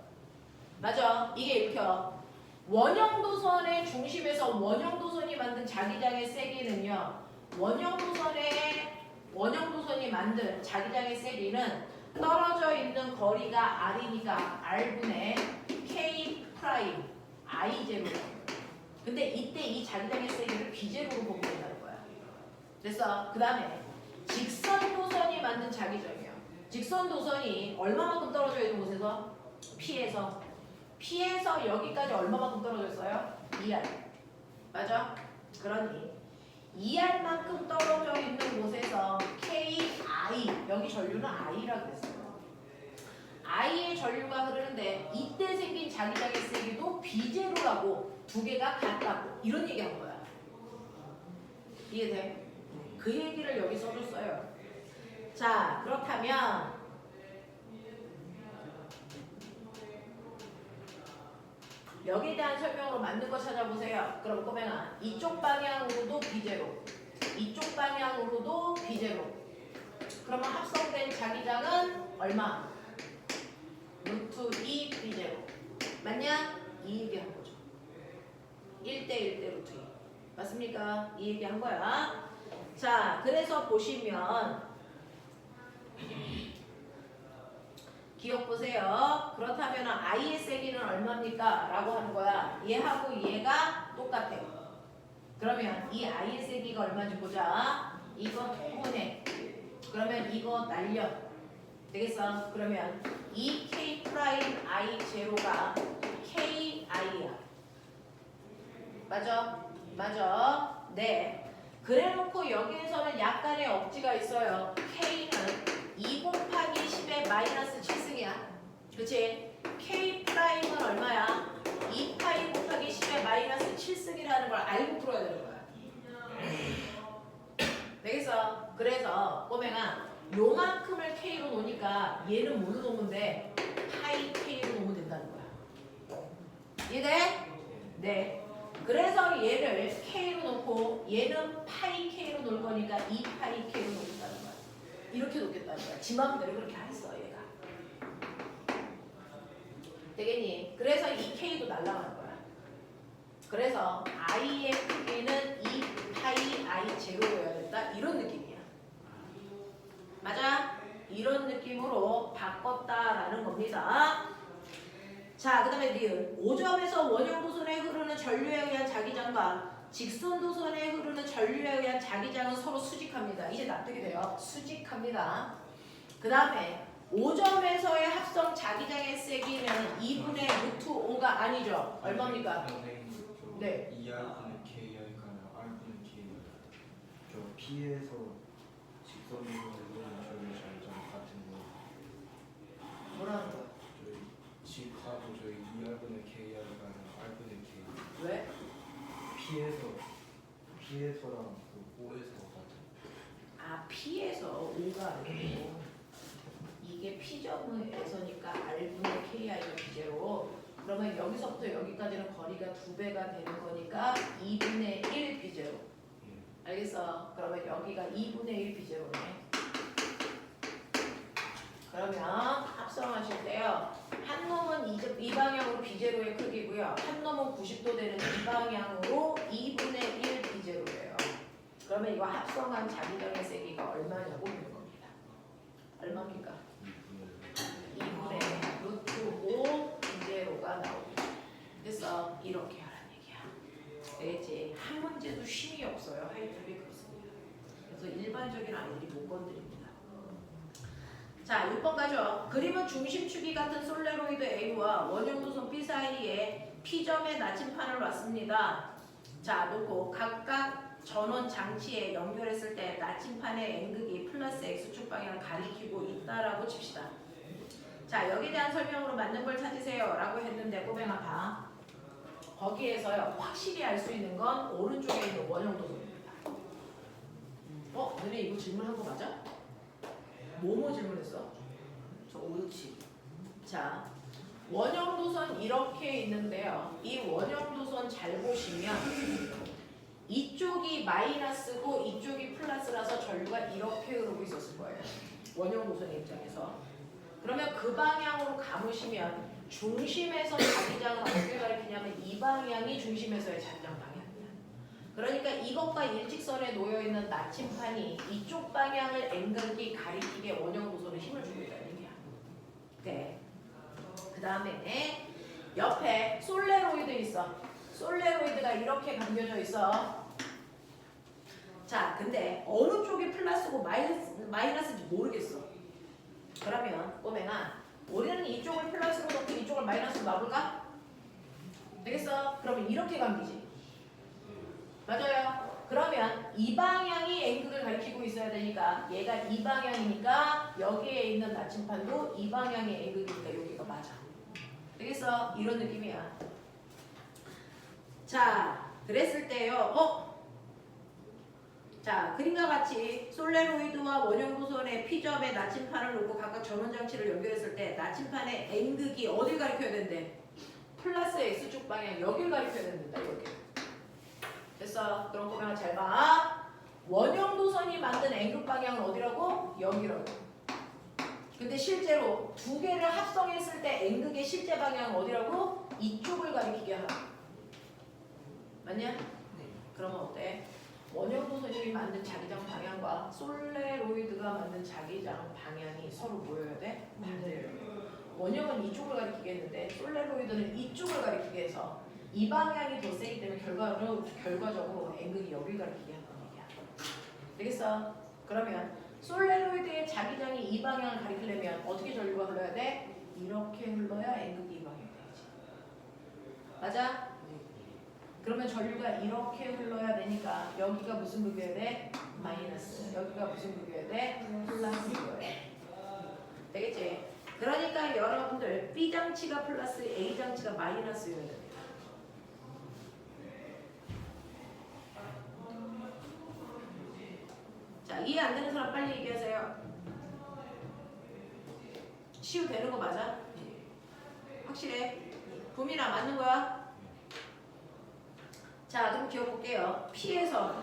맞아. 이게 이렇게요. 원형 도선의 중심에서 원형 도선이 만든 자기장의 세기는요. 원형 도선이 만든 자기장의 세기는 떨어져 있는 거리가 R이니까 R분의 K 프라임 I0. 근데 이때 이 자기장의 세기를 B제로로 보면 된다는 거야. 됐어? 그 다음에 직선 도선이 만든 자기장이에요. 직선 도선이 얼마만큼 떨어져 있는 곳에서? P에서 여기까지 얼마만큼 떨어져 있어요? 2R. 맞아? 그러니 2R만큼 떨어져 있는 곳에서 KI, 여기 전류는 I라고 했어요. I의 전류가 흐르는데 이때 생긴 자기장의 세기도 B제로라고 두 개가 같다고 이런 얘기한 거야. 이해돼? 그 얘기를 여기 써줬어요. 자, 그렇다면 여기에 대한 설명으로 맞는 거 찾아보세요. 그럼 꼬맹아, 이쪽 방향으로도 B제로, 이쪽 방향으로도 B제로. 그러면 합성된 자기장은 얼마? 루트 2 B제로. 맞냐? 이 얘기한 거죠. 1대 1대 루트 2. 맞습니까? 이 얘기한 거야. 자, 그래서 보시면 기억 보세요. 그렇다면 I의 세기는 얼마입니까? 라고 하는 거야. 얘하고 얘가 똑같아. 그러면 이 I의 세기가 얼마인지 보자. 이거 통분해. 그러면 이거 날려. 되겠어? 그러면 이 K 프라임 I 제로가 맞아? 맞아? 네. 그래놓고 여기에서는 약간의 억지가 있어요. K는 2 곱하기 10의 마이너스 7승이야. 그치? K 프라임은 얼마야? 2파이 곱하기 10의 마이너스 7승이라는 걸 알고 풀어야 되는 거야. 되겠어? 그래서 꼬맹아 요만큼을 K로 놓으니까 얘는 뭘로 놓으면 돼? 파이 K로 놓으면 된다는 거야. 이해돼? 네. 그래서 얘를 K로 놓고 얘는 파이 K로 놓을 거니까 2파이 K로 놓겠다는 거야. 이렇게 놓겠다는 거야. 지 맘대로 그렇게 했어 얘가. 되겠니? 그래서 이 K도 날라가는 거야. 그래서 I의 크기는 2파이 I 제로여야 된다. 이런 느낌이야. 맞아? 이런 느낌으로 바꿨다라는 겁니다. 자, 그 다음에 니은 5점에서 원형 도선에 흐르는 전류에 의한 자기장과 직선 도선에 흐르는 전류에 의한 자기장은 서로 수직합니다. 이제 납득이 돼요. 수직합니다. 그 다음에 5점에서의 합성 자기장의 세기는 2분의 루트 5가 아니죠. 얼마입니까? 네. 2R분의 KI가 R분의 KI. 저 P에서 직선으로 이루어진 전류 자기장 같은 거. 뭐라는 거야? 저희 G하고 저희 2R분의 KI가 R분의 K. 왜? P에서랑 그 O에서 같은. 아, P에서 5가 아니고 이게 P점에서니까 R분의 KI가 B제로 그러면 여기서부터 여기까지는 거리가 2배가 되는 거니까 2분의 1 B제로. 알겠어? 그러면 여기가 2분의 1 B제로네. 그러면 합성하실 때요. 한 놈은 이 방향으로 B제로의 크기고요. 한 놈은 90도 되는 이 방향으로 2분의 1 B제로예요. 그러면 이거 합성한 자기장의 세기가 얼마냐고 묻는 겁니다. 얼마입니까? 2분의 루트 5 B제로가 나옵니다. 그래서 이렇게 하라는 얘기야. 알겠지? 한 문제도 쉼이 없어요. 하이탑이 그렇습니다. 그래서 일반적인 아이들이 못 건드립니다. 자, 6번 가죠. 그림은 중심축이 같은 솔레로이드 A와 원형도선 B 사이에 P점의 나침판을 놨습니다. 자, 놓고 각각 전원 장치에 연결했을 때 나침판의 N극이 플러스 X축 방향을 가리키고 있다라고 칩시다. 자, 여기에 대한 설명으로 맞는 걸 찾으세요 라고 했는데 꼬맹아 봐. 거기에서요 확실히 알 수 있는 건 오른쪽에 있는 원형도선입니다. 너네 이거 질문한 거 맞아? 뭐뭐 질문했어? 저 5, 6, 7. 자, 원형도선 이렇게 있는데요. 이 원형도선 잘 보시면 이쪽이 마이너스고 이쪽이 플러스라서 전류가 이렇게 흐르고 있었을 거예요. 원형도선의 입장에서. 그러면 그 방향으로 감으시면 중심에서 자기장을 어떻게 가리키냐면 이 방향이 중심에서의 자기장 방향이야. 그러니까 이것과 일직선에 놓여있는 나침판이 이쪽 방향을 N극이 가리키게 원형도선에 힘을 주고 있다는 얘기야. 네. 그 다음에 옆에 솔레로이드 있어. 솔레로이드가 이렇게 감겨져 있어. 자, 근데 어느 쪽이 플러스고 마이너스인지 모르겠어. 그러면 꼬맹아, 우리는 이쪽을 플러스로 놓고 이쪽을 마이너스로 놔볼까? 되겠어? 그러면 이렇게 감기지. 맞아요. 그러면 이 방향이 N극을 가리키고 있어야 되니까 얘가 이 방향이니까 여기에 있는 나침판도 이 방향이 N극이니까 여기가 맞아. 되겠어? 이런 느낌이야. 자, 그랬을 때요. 자, 그림과 같이 솔레로이드와 원형도선의 P점에 나침판을 놓고 각각 전원장치를 연결했을 때 나침판의 N극이 어딜 가리켜야 된대? 플러스 X축 방향 여길 가리켜야 된다. 여기. 됐어? 그럼 꼬맹아 잘 봐. 원형도선이 만든 N극 방향은 어디라고? 여기라고. 근데 실제로 두 개를 합성했을 때 N극의 실제 방향은 어디라고? 이쪽을 가리키게 하라. 맞냐? 네. 그러면 어때? 원형도선이 만든 자기장 방향과 솔레로이드가 만든 자기장 방향이 서로 모여야 돼? 반대로. 원형은 이쪽을 가리키게 했는데 솔레로이드는 이쪽을 가리키게 해서 이 방향이 더 세기 때문에 결과적으로 N극이 여기를 가리키게 한다는 얘기야. 되겠어? 그러면 솔레로이드의 자기장이 이 방향을 가리키려면 어떻게 전류가 흘러야 돼? 이렇게 흘러야 N극이 이 방향이 되지. 맞아? 그럼 그러면 전류가 이렇게 흘러야 되니까 여기가 무슨 극이어야 돼? 마이너스. 여기가 무슨 극이어야 돼? 플러스 이거예요. 되겠지? 그러니까 여러분들 B 장치가 플러스 A 장치가 마이너스여야 됩니다. 자, 이해 안 되는 사람 빨리 얘기하세요. 시우 되는 거 맞아? 확실해? 붐이나 맞는 거야? 자, 그럼 기억볼게요. P에서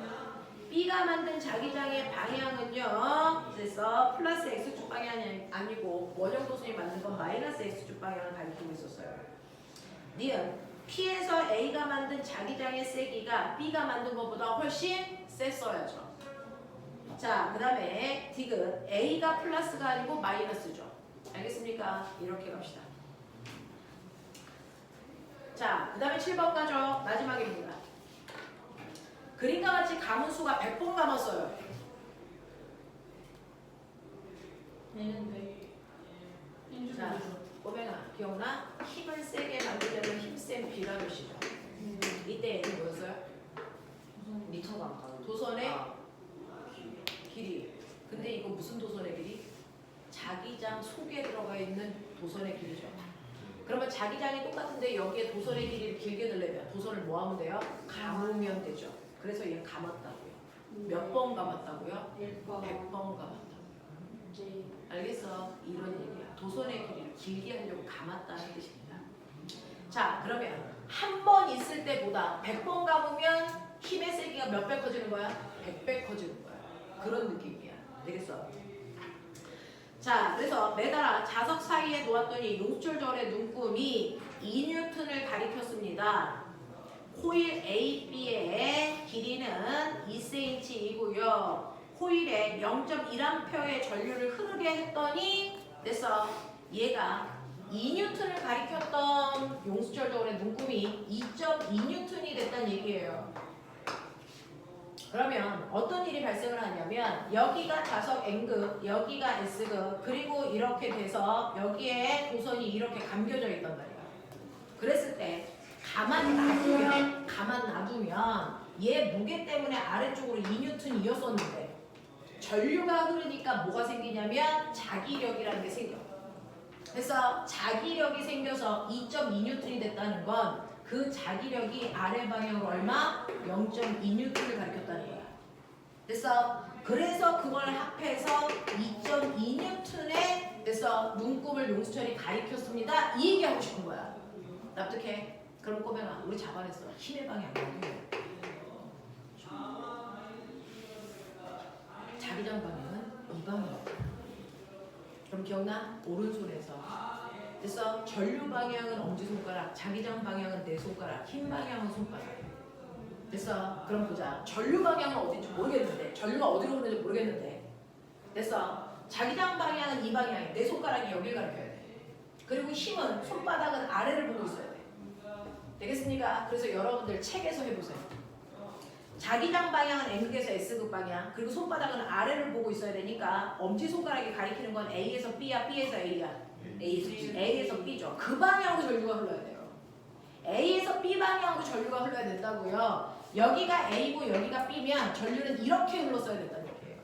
B가 만든 자기장의 방향은요, 그래서 플러스 X축 방향이 아니고 원형 도선이 만든 건 마이너스 X축 방향을 가리키고 있었어요. 니은 P에서 A가 만든 자기장의 세기가 B가 만든 것보다 훨씬 셌어야죠. 자, 그 다음에 디귿 A가 플러스가 아니고 마이너스죠. 알겠습니까? 이렇게 갑시다. 자, 그 다음에 7번 가죠. 마지막입니다. 그림과 같이 감은 수가 100번 감았어요. 자, 꼬맹아 기억나? 힘을 세게 만들려면 힘센 비라도시죠. 이때 얘는 뭐였어요? 미터가 안 가는. 도선의 아, 길이. 근데 이거 무슨 도선의 길이? 자기장 속에 들어가 있는 도선의 길이죠. 그러면 자기장이 똑같은데 여기에 도선의 길이를 길게 들려면 도선을 뭐 하면 돼요? 감으면 되죠. 그래서 얘 감았다고요. 몇 번 감았다고요? 100번 감았다고. 알겠어? 이런 얘기야. 도선의 길이를 길게 하려고 감았다는 뜻입니다. 자, 그러면 한 번 있을 때보다 100번 감으면 힘의 세기가 몇 배 커지는 거야? 100배 커지는 거야. 그런 느낌이야. 되겠어? 자, 그래서 매달아 자석 사이에 놓았더니 용출절의 눈금이 2N을 가리켰습니다. 코일 A, B의 길이는 2cm이고요. 코일에 0.1A의 전류를 흐르게 했더니 됐어. 얘가 2N을 가리켰던 용수철절의 눈금이 2.2N이 됐다는 얘기예요. 그러면 어떤 일이 발생을 하냐면 여기가 자석 N극, 여기가 S극, 그리고 이렇게 돼서 여기에 도선이 이렇게 감겨져 있단 말이야. 그랬을 때 가만 놔두면 얘 무게 때문에 아래쪽으로 2N이었었는데 전류가 흐르니까 뭐가 생기냐면 자기력이라는 게 생겨. 그래서 자기력이 생겨서 2.2N이 됐다는 건 그 자기력이 아래 방향으로 얼마? 0.2N을 가리켰다는 거야. 그래서 그걸 합해서 2.2N의 그래서 눈금을 용수철이 가리켰습니다. 이 얘기하고 싶은 거야. 납득해? 그럼 꼬맹아 우리 잡아냈어. 힘의 방향이 어디야? 자기장 방향은 이 방향이야. 그럼 기억나? 오른손에서 그래서 전류 방향은 엄지손가락, 자기장 방향은 내 손가락, 힘 방향은 손가락. 됐어? 그럼 보자. 전류 방향은 어딘지 모르겠는데, 전류가 어디로 오는지 모르겠는데, 됐어? 자기장 방향은 이 방향이야. 내 손가락이 여길 가리켜야 돼. 그리고 힘은 손바닥은 아래를 보고 있어야 돼. 되겠습니까? 그래서 여러분들 책에서 해보세요. 자기장 방향은 N극에서 S극 방향, 그리고 손바닥은 아래를 보고 있어야 되니까 엄지손가락이 가리키는 건 A에서 B야, B에서 A야. A에서 B죠. 그 방향으로 전류가 흘러야 돼요. A에서 B 방향으로 전류가 흘러야 된다고요. 여기가 A고 여기가 B면 전류는 이렇게 흘렀어야 된다는 얘기예요.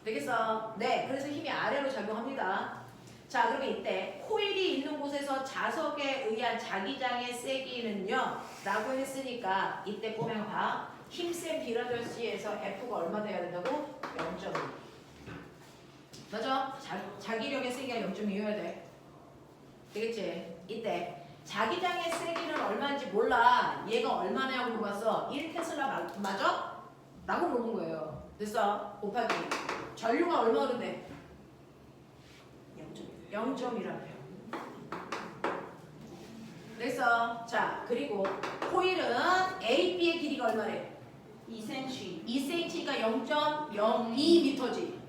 되겠어? 네, 그래서 힘이 아래로 작용합니다. 자, 그러면 이때 코일이 있는 곳에서 자석에 의한 자기장의 세기는요 라고 했으니까 이때 보면 봐. 힘센 비라더시에서 F가 얼마 돼야 된다고? 0.2. 맞아? 자기력의 세기가 0.2여야 돼. 되겠지? 이때 자기장의 세기는 얼마인지 몰라. 얘가 얼마냐고 물어봤어. 1테슬라 맞아? 라고 물어본 거예요. 됐어? 곱하기 전류가 얼마 흐른대? 0.1A. 됐어? 자, 그리고 코일은 A, B의 길이가 얼마래? 2cm. 2cm가 0.02m지.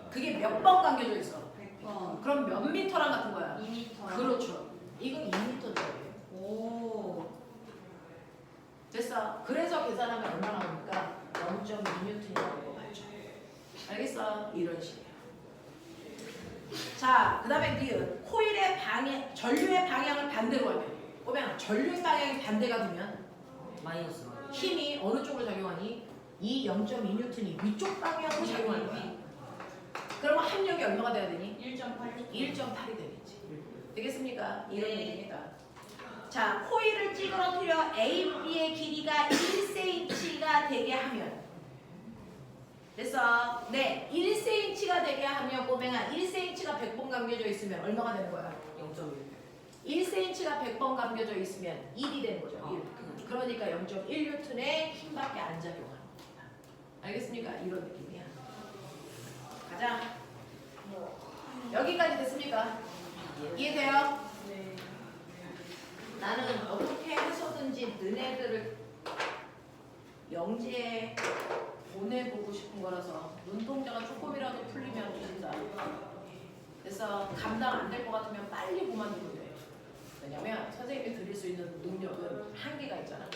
그게 몇 번 감겨져 있어? 100번. 그럼 몇 미터랑 같은 거야? 2m. 그렇죠. 이건 2m짜리예요. 오. 됐어? 그래서 계산하면 얼마 나오니까 0.2N이라고 맞죠. 알겠어? 이런 식이에요. 자, 그 다음에 니은 코일의 방향, 전류의 방향을 반대로 하면 보면 전류의 방향이 반대가 되면 마이너스. 힘이 어느 쪽으로 작용하니? 이 0.2뉴턴이 위쪽 방향으로 작용하는 거야. 그러면 합력이 얼마가 돼야 되니? 1.8. 1.8이 되겠지. 되겠습니까? 이런 네. 얘기입니다. 자, 코일을 찌그러뜨려 AB의 길이가 1cm가 되게 하면 됐어? 네, 1cm가 되게 하면 꼬맹아 1cm가 100번 감겨져 있으면 얼마가 되는 거야? 0.1. 1cm가 100번 감겨져 있으면 1이 되는 거죠. 1. 그거죠. 그러니까 0.1뉴턴의 힘밖에 안 작용하는 겁니다. 알겠습니까? 이런 느낌이야. 가자. 여기까지 됐습니까? 이해돼요? 네. 나는 어떻게 해서든지 너네들을 영지에 보내보고 싶은 거라서 눈동자가 조금이라도 풀리면 된다. 그래서 감당 안 될 것 같으면 빨리 그만두면 돼. 왜냐면 선생님이 드릴 수 있는 능력은 한계가 있잖아.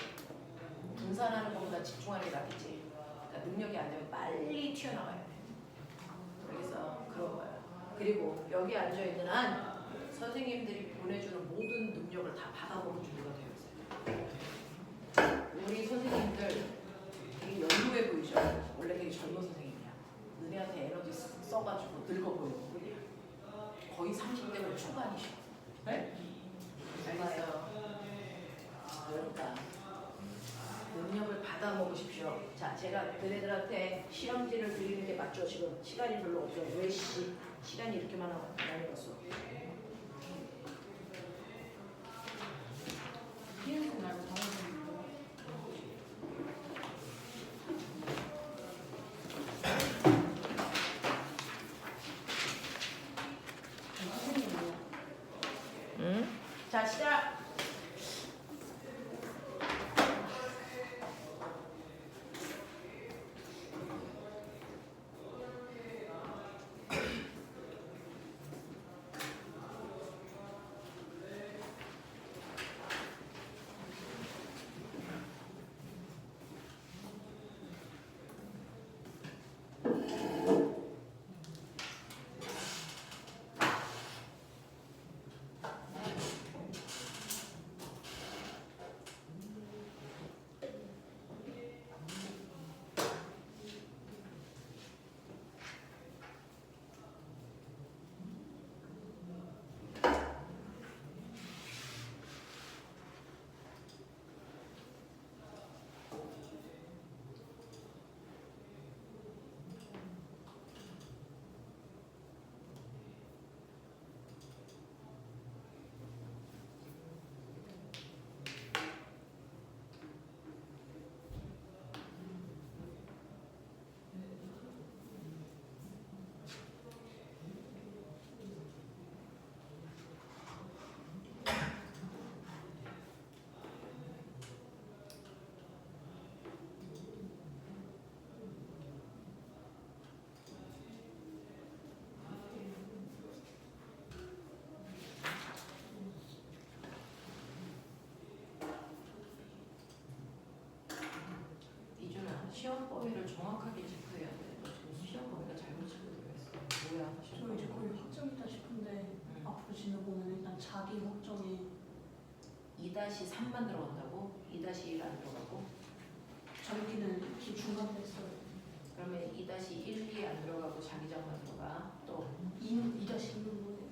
분산하는 것보다 집중하는 게 낫겠지. 그러니까 능력이 안 되면 빨리 튀어나가야 돼. 그래서 그런 거야. 그리고 여기 앉아있는 한 선생님들이 보내주는 모든 능력을 다 받아먹을 준비가 되어 있어요. 우리 선생님들 되게 연루해 보이죠? 원래 되게 젊은 선생님이야. 너네한테 에너지 써가지고 늙어 보이고 그래. 거의 30대가 초반이셔. 네? 알겠어요. 그러니까 능력을 받아 먹으십시오. 자, 제가 너네들한테 실험지를 드리는 게 맞죠? 지금 시간이 별로 없어요. 왜 시간이 이렇게 많이 갔어? 피해서 말고 다른 거. 선생님이요. 응? 자, 시작. 시험 범위를 정확하게 체크해야 돼. 너 지금 시험 범위가 잘못 체크되어 있어. 뭐야? 저 시험 이제 범위. 거의 확정이다 싶은데 앞으로 진행보면 일단 자기 확정에 2-3만 들어간다고? 2-1 안 들어가고? 전기는 기 중간에 했어요. 그러면 2-1, 2 안 들어가고 자기장만 들어가. 또 2-2는 뭐예요?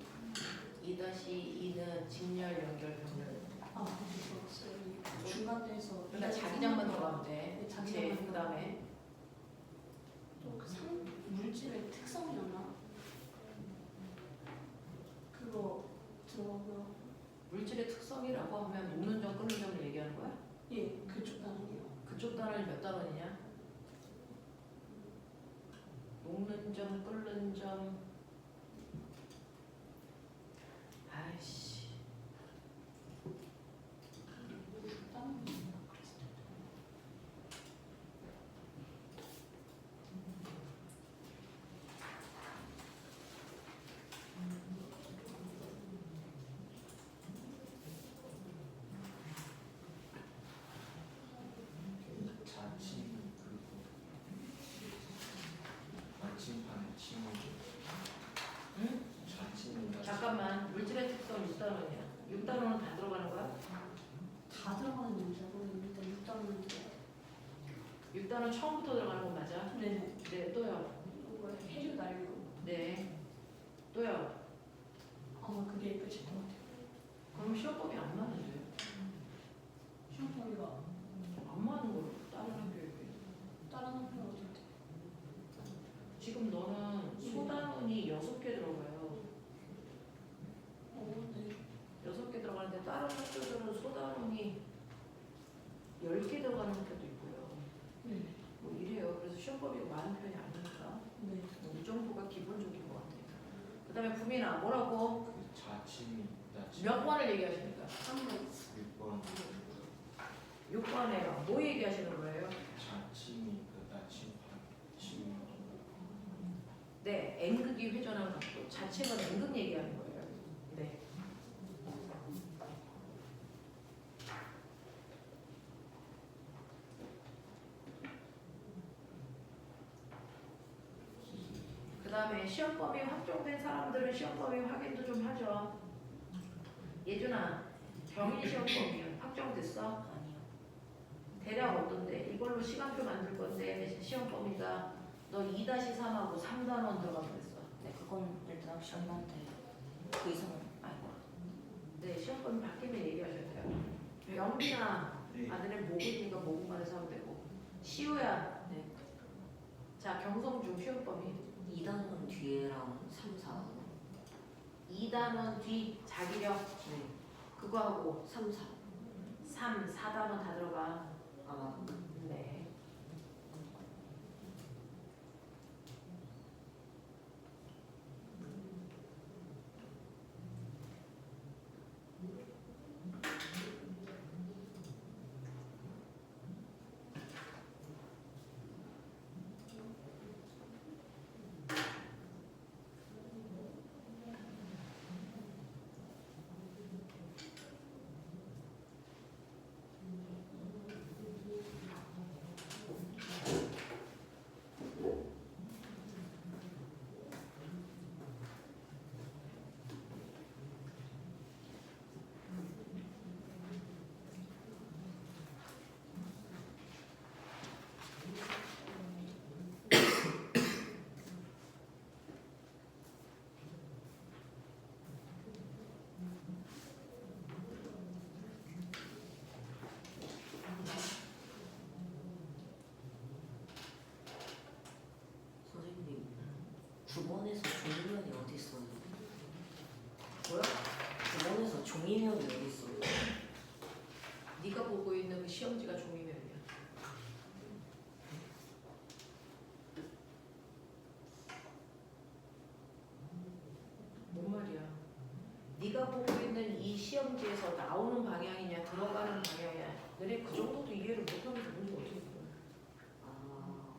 2-2는 직렬 연결 분열. 아, 들어갔어요. 중간에서 그러니까 자기장만 들어가면 돼. 네, 제 자기장만 그 다음에 또그 물질의 특성이었나? 그거 들어가고요. 물질의 특성이라고 하면 녹는 점, 끓는 점을 얘기하는 거야? 예, 그쪽 단위요. 그쪽 단원이 몇 단원이냐? 녹는 점, 끓는 점. 아이씨. 자칭 나침반에 침을 응? 자칭 잠깐만. 물질의 특성 6단원이야. 6단원은 다 들어가는 거야? 다 들어가는 건지 모르겠는데 6단은 6단은 처음부터 들어가는 거 맞아? 네네. 네, 또요. 이거 해주 날고 네, 또요. 아마 그게 끝일 것 같아요. 그럼 시험법이 안 맞는데? 시험 범위가 안 맞는 걸 다른 학교에 비해. 다른 학교는 어딘데? 지금 너는 소단원이 6개 들어가요. 네. 6개 들어가는데 다른 학교들은 소단원이 10개 들어가는 학교도 있고요. 네. 뭐 이래요. 그래서 시험법이 많은 편이 아니니까 네. 이 정도가 기본적인 것 같아요. 그 다음에 부민아 뭐라고? 그 자침이 나침 몇 번을 얘기하십니까? 3번. 6번 6번에요. 뭐 얘기하시는 거예요? 자침이 그 나침 침 네, N극이 회전한 각도. 자체는 N극 얘기하는 거예요. 네. 그 다음에 시험 범위 확정된 사람들은 시험 범위 확인도 좀 하죠. 예준아, 경인 시험 범위 확정됐어? 아니요. 대략 어떤데? 이걸로 시간표 만들 건데 시험 범위가 너 2-3하고 3단원 들어가면 됐어. 네, 그건 일단 시험한테 그 이상은 알고. 네, 시험 범위 바뀌면 얘기하셔야 돼요. 영빈아, 네. 아들의 모국이니까 모국만에서 하면 되고. 시우야, 네. 자 경성중 시험 범위 2단은 뒤에랑 3, 4. 2단원 뒤 자기력 네. 그거 하고 3, 4. 3, 4단원 다 들어가. 아, 네. 선생님. 9번에서 종이면이 어디 있어요? 뭐야? 9번에서 종이면이 어디 있어요? 네가 보고 있는 그 시험지가 종이면이야. 뭔 말이야? 네가 보고 있는 이 시험지에서 나오는 방향이냐 들어가는 방향이냐 너네 그 정도도 이해를 못하면서 문제 어떻게 풀어? 아,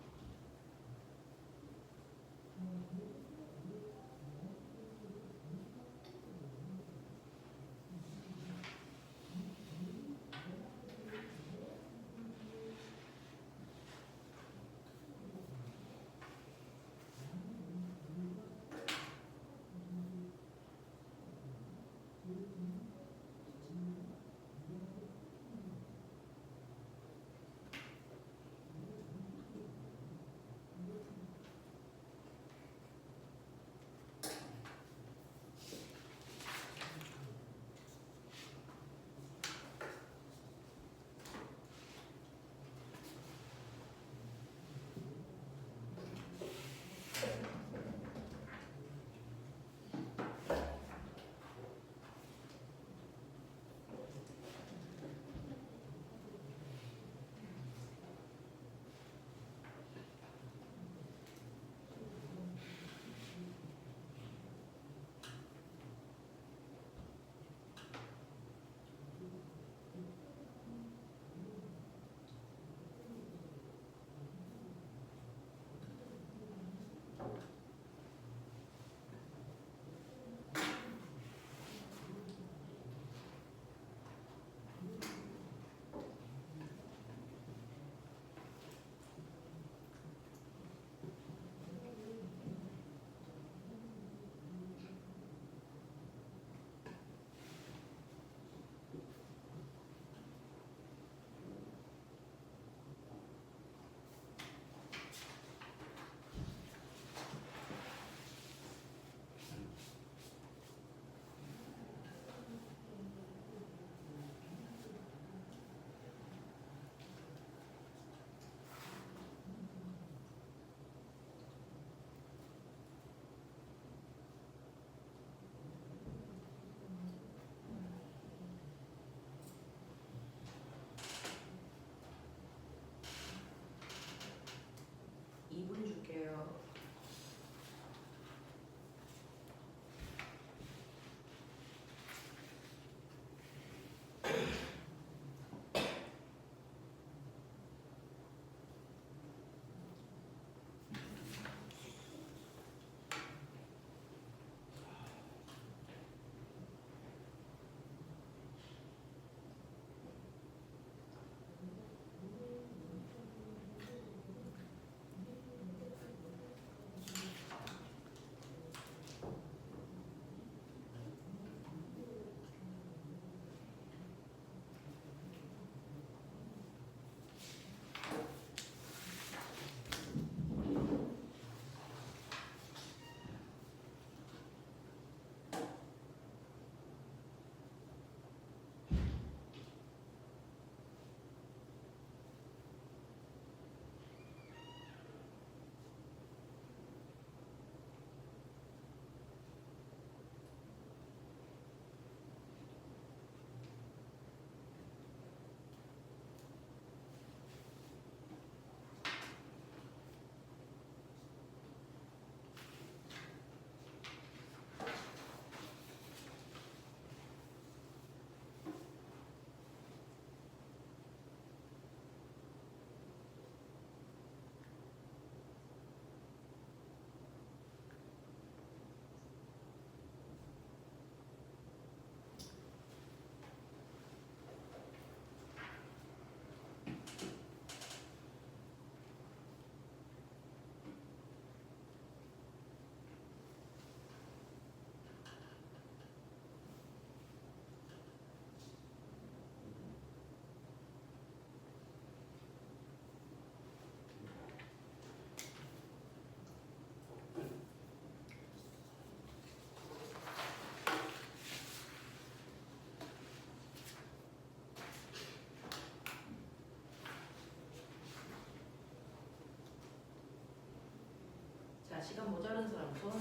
시간 모자란 사람 손.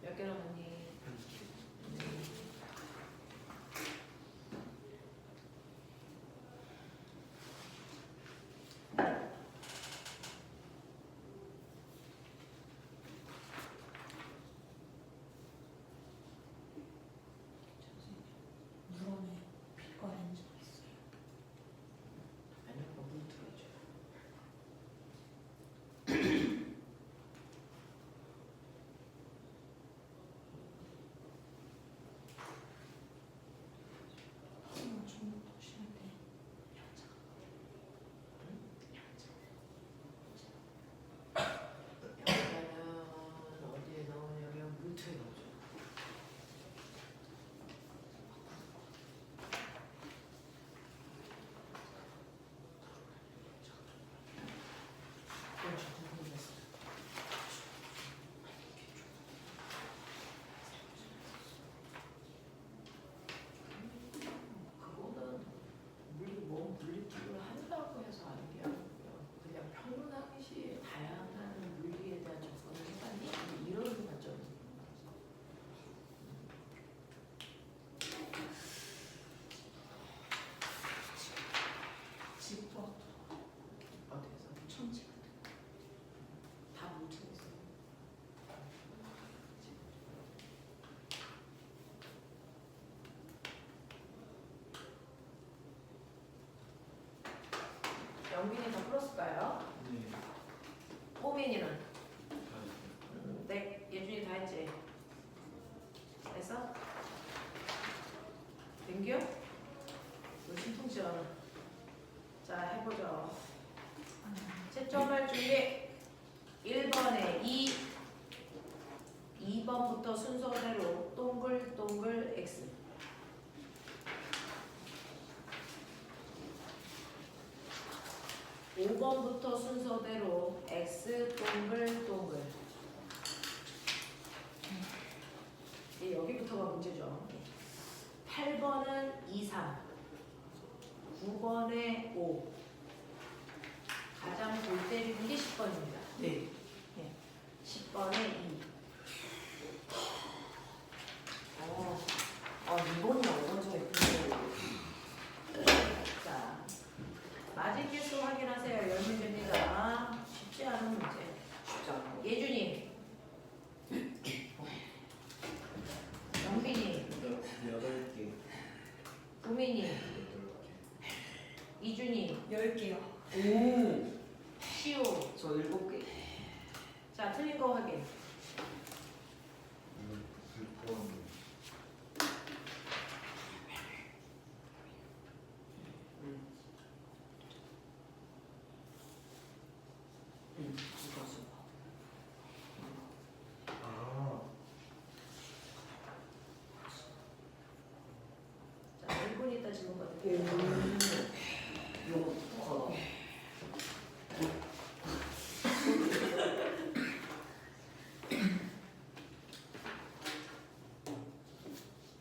몇 개 남았니? 물건에 빛과 렌즈가 있어요. 아니요, 그거 물 들어줘요. 중국도 싫은데 여기는 어디에 나오냐면 물투에 나오죠. 그렇죠. 그거는 뭐 물리학을 한다고 해서 아는 게 아니고요. 그냥 평균항시 다양한 물리에 대한 접근을 해봤니? 이런 관점에서 보는 거죠. 집도 어디에서? 천지 같은 다 물투에 있어요. 영빈이 다 풀었을까요? 네. 호민이는? 다 있어요. 네, 예준이 다 했지? 됐어? 민규? 너 신통증. 자, 해보죠. 채점할 준비. 1번에 2, 2번부터 순서대로 동글동글 X. 5번부터 순서대로 X 동글동글. 이제 여기부터가 문제죠. 8번은 2, 3, 9번에 5. 가장 골 때리는 게 10번입니다. 네. 10번에 2. 이번이랑 5번 중에 근데 자, 맞은 개수 확인하세요. 10문제입니다. 쉽지 않은 문제. 쉽지 않고. 예준이, 영빈이, 8개. 구민이, 8개. 이준이, 10개요. 오! 시우. 저 7개. 자, 틀린 거 확인. 이거 9번. 이거 좀 아. 자, 1분 있다 질문 봐. 받을게요. 이거 똑똑하다.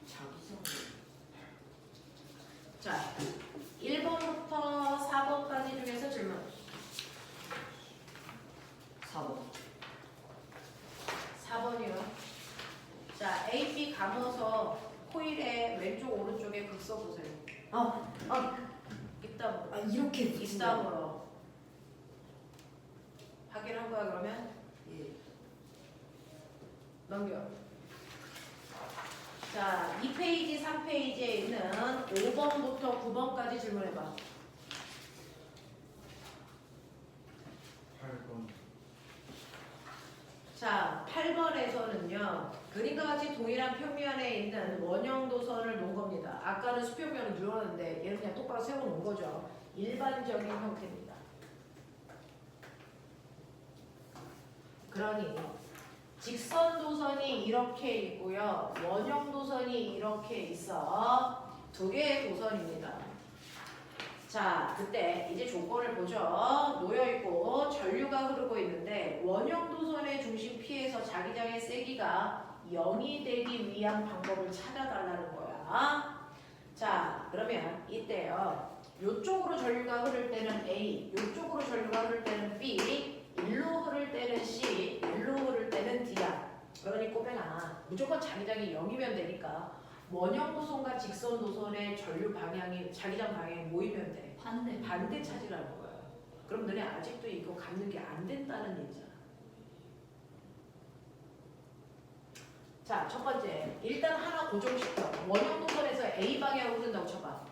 자기장. 자, 1번부터 4번까지 중에서 질문. 4번. 4번이요. 자, A, B 감아서 코일의 왼쪽 오른쪽에 극 써보세요. 입담으로. 이렇게 입담으로. 확인한 거야 그러면? 예. 넘겨. 자, 2페이지, 3페이지에 있는 5번부터 9번까지 질문해봐. 8번. 자, 8번에서는요. 그림과 같이 동일한 평면에 있는 원형 도선을 놓은 겁니다. 아까는 수평면을 누웠는데 얘는 그냥 똑바로 세워놓은 거죠. 일반적인 형태입니다. 그러니 직선 도선이 이렇게 있고요. 원형 도선이 이렇게 있어. 두 개의 도선입니다. 자, 그때 이제 조건을 보죠. 놓여있고 전류가 흐르고 있는데 원형 도선의 중심 P에서 자기장의 세기가 0이 되기 위한 방법을 찾아달라는 거야. 자, 그러면 이때요. 이쪽으로 전류가 흐를 때는 A, 이쪽으로 전류가 흐를 때는 B, 일로 흐를 때는 C, 일로 흐를 때는 D야. 그러니 꼬맹아 무조건 자기장이 0이면 되니까 원형 도선과 직선 도선의 전류 방향이 자기장 방향이 모이면 돼. 반대 찾으라는 거야. 그럼 너네 아직도 이거 갚는 게 안 된다는 얘기잖아. 자, 첫 번째. 일단 하나 고정시켜. 원형 도선에서 A 방향으로 흐른다고 쳐봐.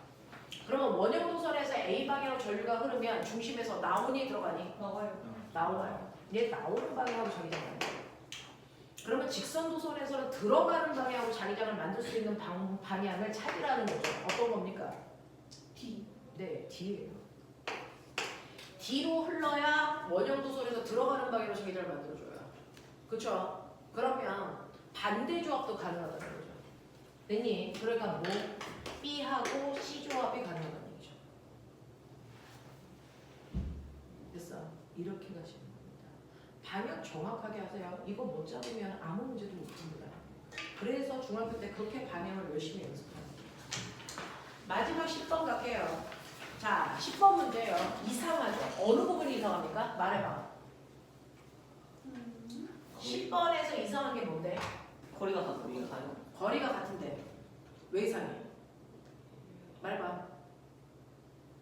그러면 원형 도선에서 A 방향으로 전류가 흐르면 중심에서 나오니 들어가니? 나와요. 얘 나오는 방향으로 자기장을 만들어. 그러면 직선 도선에서는 들어가는 방향으로 자기장을 만들 수 있는 방향을 찾으라는 거죠. 어떤 겁니까? D. 네, D예요. D로 흘러야 원형 도선에서 들어가는 방향으로 자기장을 만들어줘요. 그렇죠? 그러면 반대 조합도 가능하다는 거죠. 됐니? 그러니까 뭐 B하고 C 조합이 가능하다는 얘기죠. 됐어. 이렇게 가시면 됩니다. 방향 정확하게 하세요. 이거 못 잡으면 아무 문제도 못 풉니다. 그래서 중학교 때 그렇게 방향을 열심히 연습합니다. 마지막 10번 갈게요. 자, 10번 문제요. 이상하죠? 어느 부분이 이상합니까? 말해봐. 10번에서 이상한 게 뭔데? 거리가 같아요. 거리가 같은데 왜 이상해? 말해봐.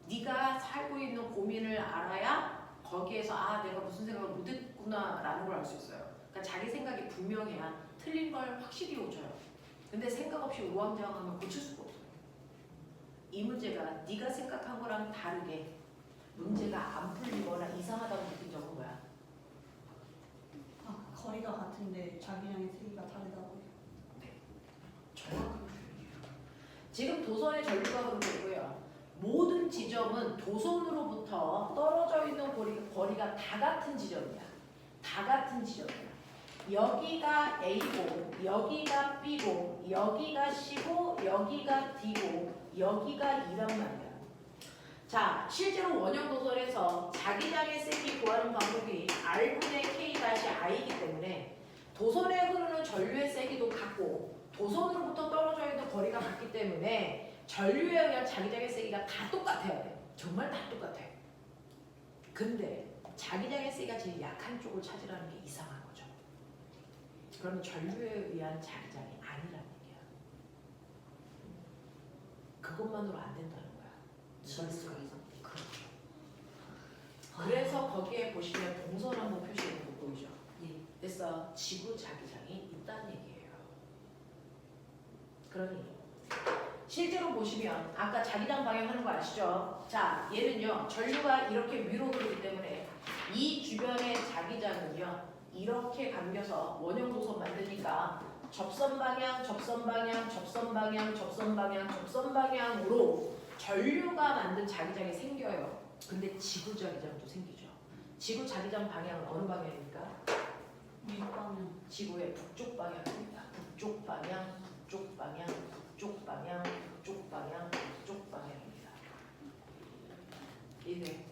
네가 살고 있는 고민을 알아야 거기에서 아 내가 무슨 생각을 못했구나라는 걸 알 수 있어요. 그러니까 자기 생각이 분명해야 틀린 걸 확실히 고쳐요. 근데 생각 없이 우왕좌왕하면 고칠 수가 없어요. 이 문제가 네가 생각한 거랑 다르게 문제가 안 풀리거나 이상하다고 느낀 적은 뭐야? 아, 거리가 같은데 자기장의 세기가 다르다고요. 정확한 표현이에요. 지금 도선의 전류가 흐르고 있고요. 모든 지점은 도선으로부터 떨어져 있는 거리가 다 같은 지점이야. 다 같은 지점이야. 여기가 A고, 여기가 B고, 여기가 C고, 여기가 D고, 여기가 E란 말이야. 자, 실제로 원형 도선에서 자기장의 세기 구하는 방법이 R분의 K-I이기 때문에 도선에 흐르는 전류의 세기도 같고 도선으로부터 떨어져 있는 거리가 같기 때문에 전류에 의한 자기장의 세기가 다 똑같아야 돼. 정말 다 똑같아. 근데 자기장의 세기가 제일 약한 쪽을 찾으라는 게 이상한 거죠. 그러면 전류에 의한 자기장이 아니라는 얘기야. 그것만으로 안 된다는 거야. 지수가 그렇죠. 그래서 거기에 보시면 동선 한번 표시해 놓고 보이죠? 예. 그래서 지구 자기장이 있다는 얘기예요. 그러니 실제로 보시면 아까 자기장 방향 하는 거 아시죠? 자, 얘는요. 전류가 이렇게 위로 흐르기 때문에 이 주변의 자기장은요. 이렇게 감겨서 원형 도선 만드니까 접선 방향, 접선 방향, 접선 방향, 접선 방향, 접선 방향으로 전류가 만든 자기장이 생겨요. 근데 지구 자기장도 생기죠. 지구 자기장 방향은 어느 방향입니까? 윗방향. 지구의 북쪽 방향입니다. 북쪽 방향, 북쪽 방향, 북쪽 방향, 북쪽 방향, 북쪽 방향입니다. 이게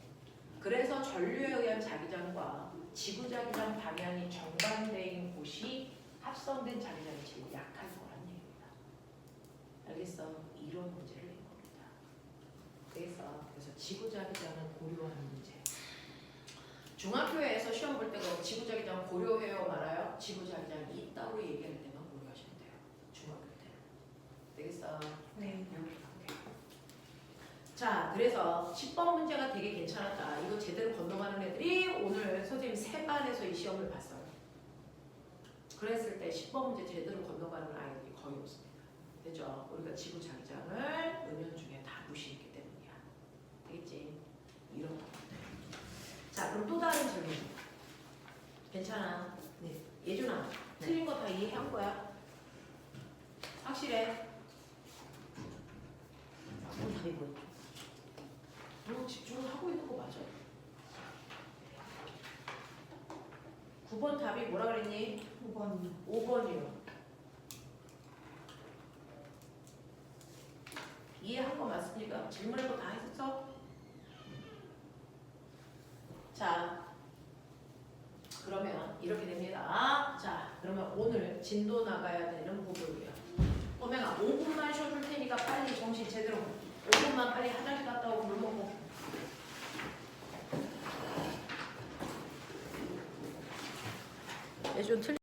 그래서 전류에 의한 자기장과 지구 자기장 방향이 정반대인 곳이 합성된 자기장이 제일 약할 거란 얘기입니다. 알겠어? 이런 문제를 낸 겁니다. 그래서 지구 자기장을 고려하는 문제. 중학교에서 시험 볼 때 지구 자기장 고려해요 말아요? 지구 자기장이 있다고 얘기할 때만 고려하시면 돼요. 중학교 때는. 되겠어? 네. 자, 그래서 10번 문제가 되게 괜찮았다. 이거 제대로 건너가는 애들이 오늘 선생님 세 반에서 이 시험을 봤어요. 그랬을 때 10번 문제 제대로 건너가는 아이들이 거의 없습니다. 되죠? 우리가 지구 자기장을 은연중에 다 무시했기 때문이야. 되겠지? 이런 거. 자, 그럼 또 다른 질문. 괜찮아? 네. 예준아, 틀린 거 다 이해한 거야? 확실해? 답이 뭐였죠? 너 집중을 하고 있는 거 맞아? 9번 답이 뭐라 그랬니? 5번이요. 5번이요. 이해한 거 맞습니까? 질문한 거 다 했었어? 자, 그러면 이렇게 됩니다. 자, 그러면 오늘 진도 나가야 되는 부분이에요. 꼬맹아, 5분만 쉬어줄 테니까 빨리 정신 제대로 5분만 빨리 화장실 갔다 오고 물 먹고 좀 틀리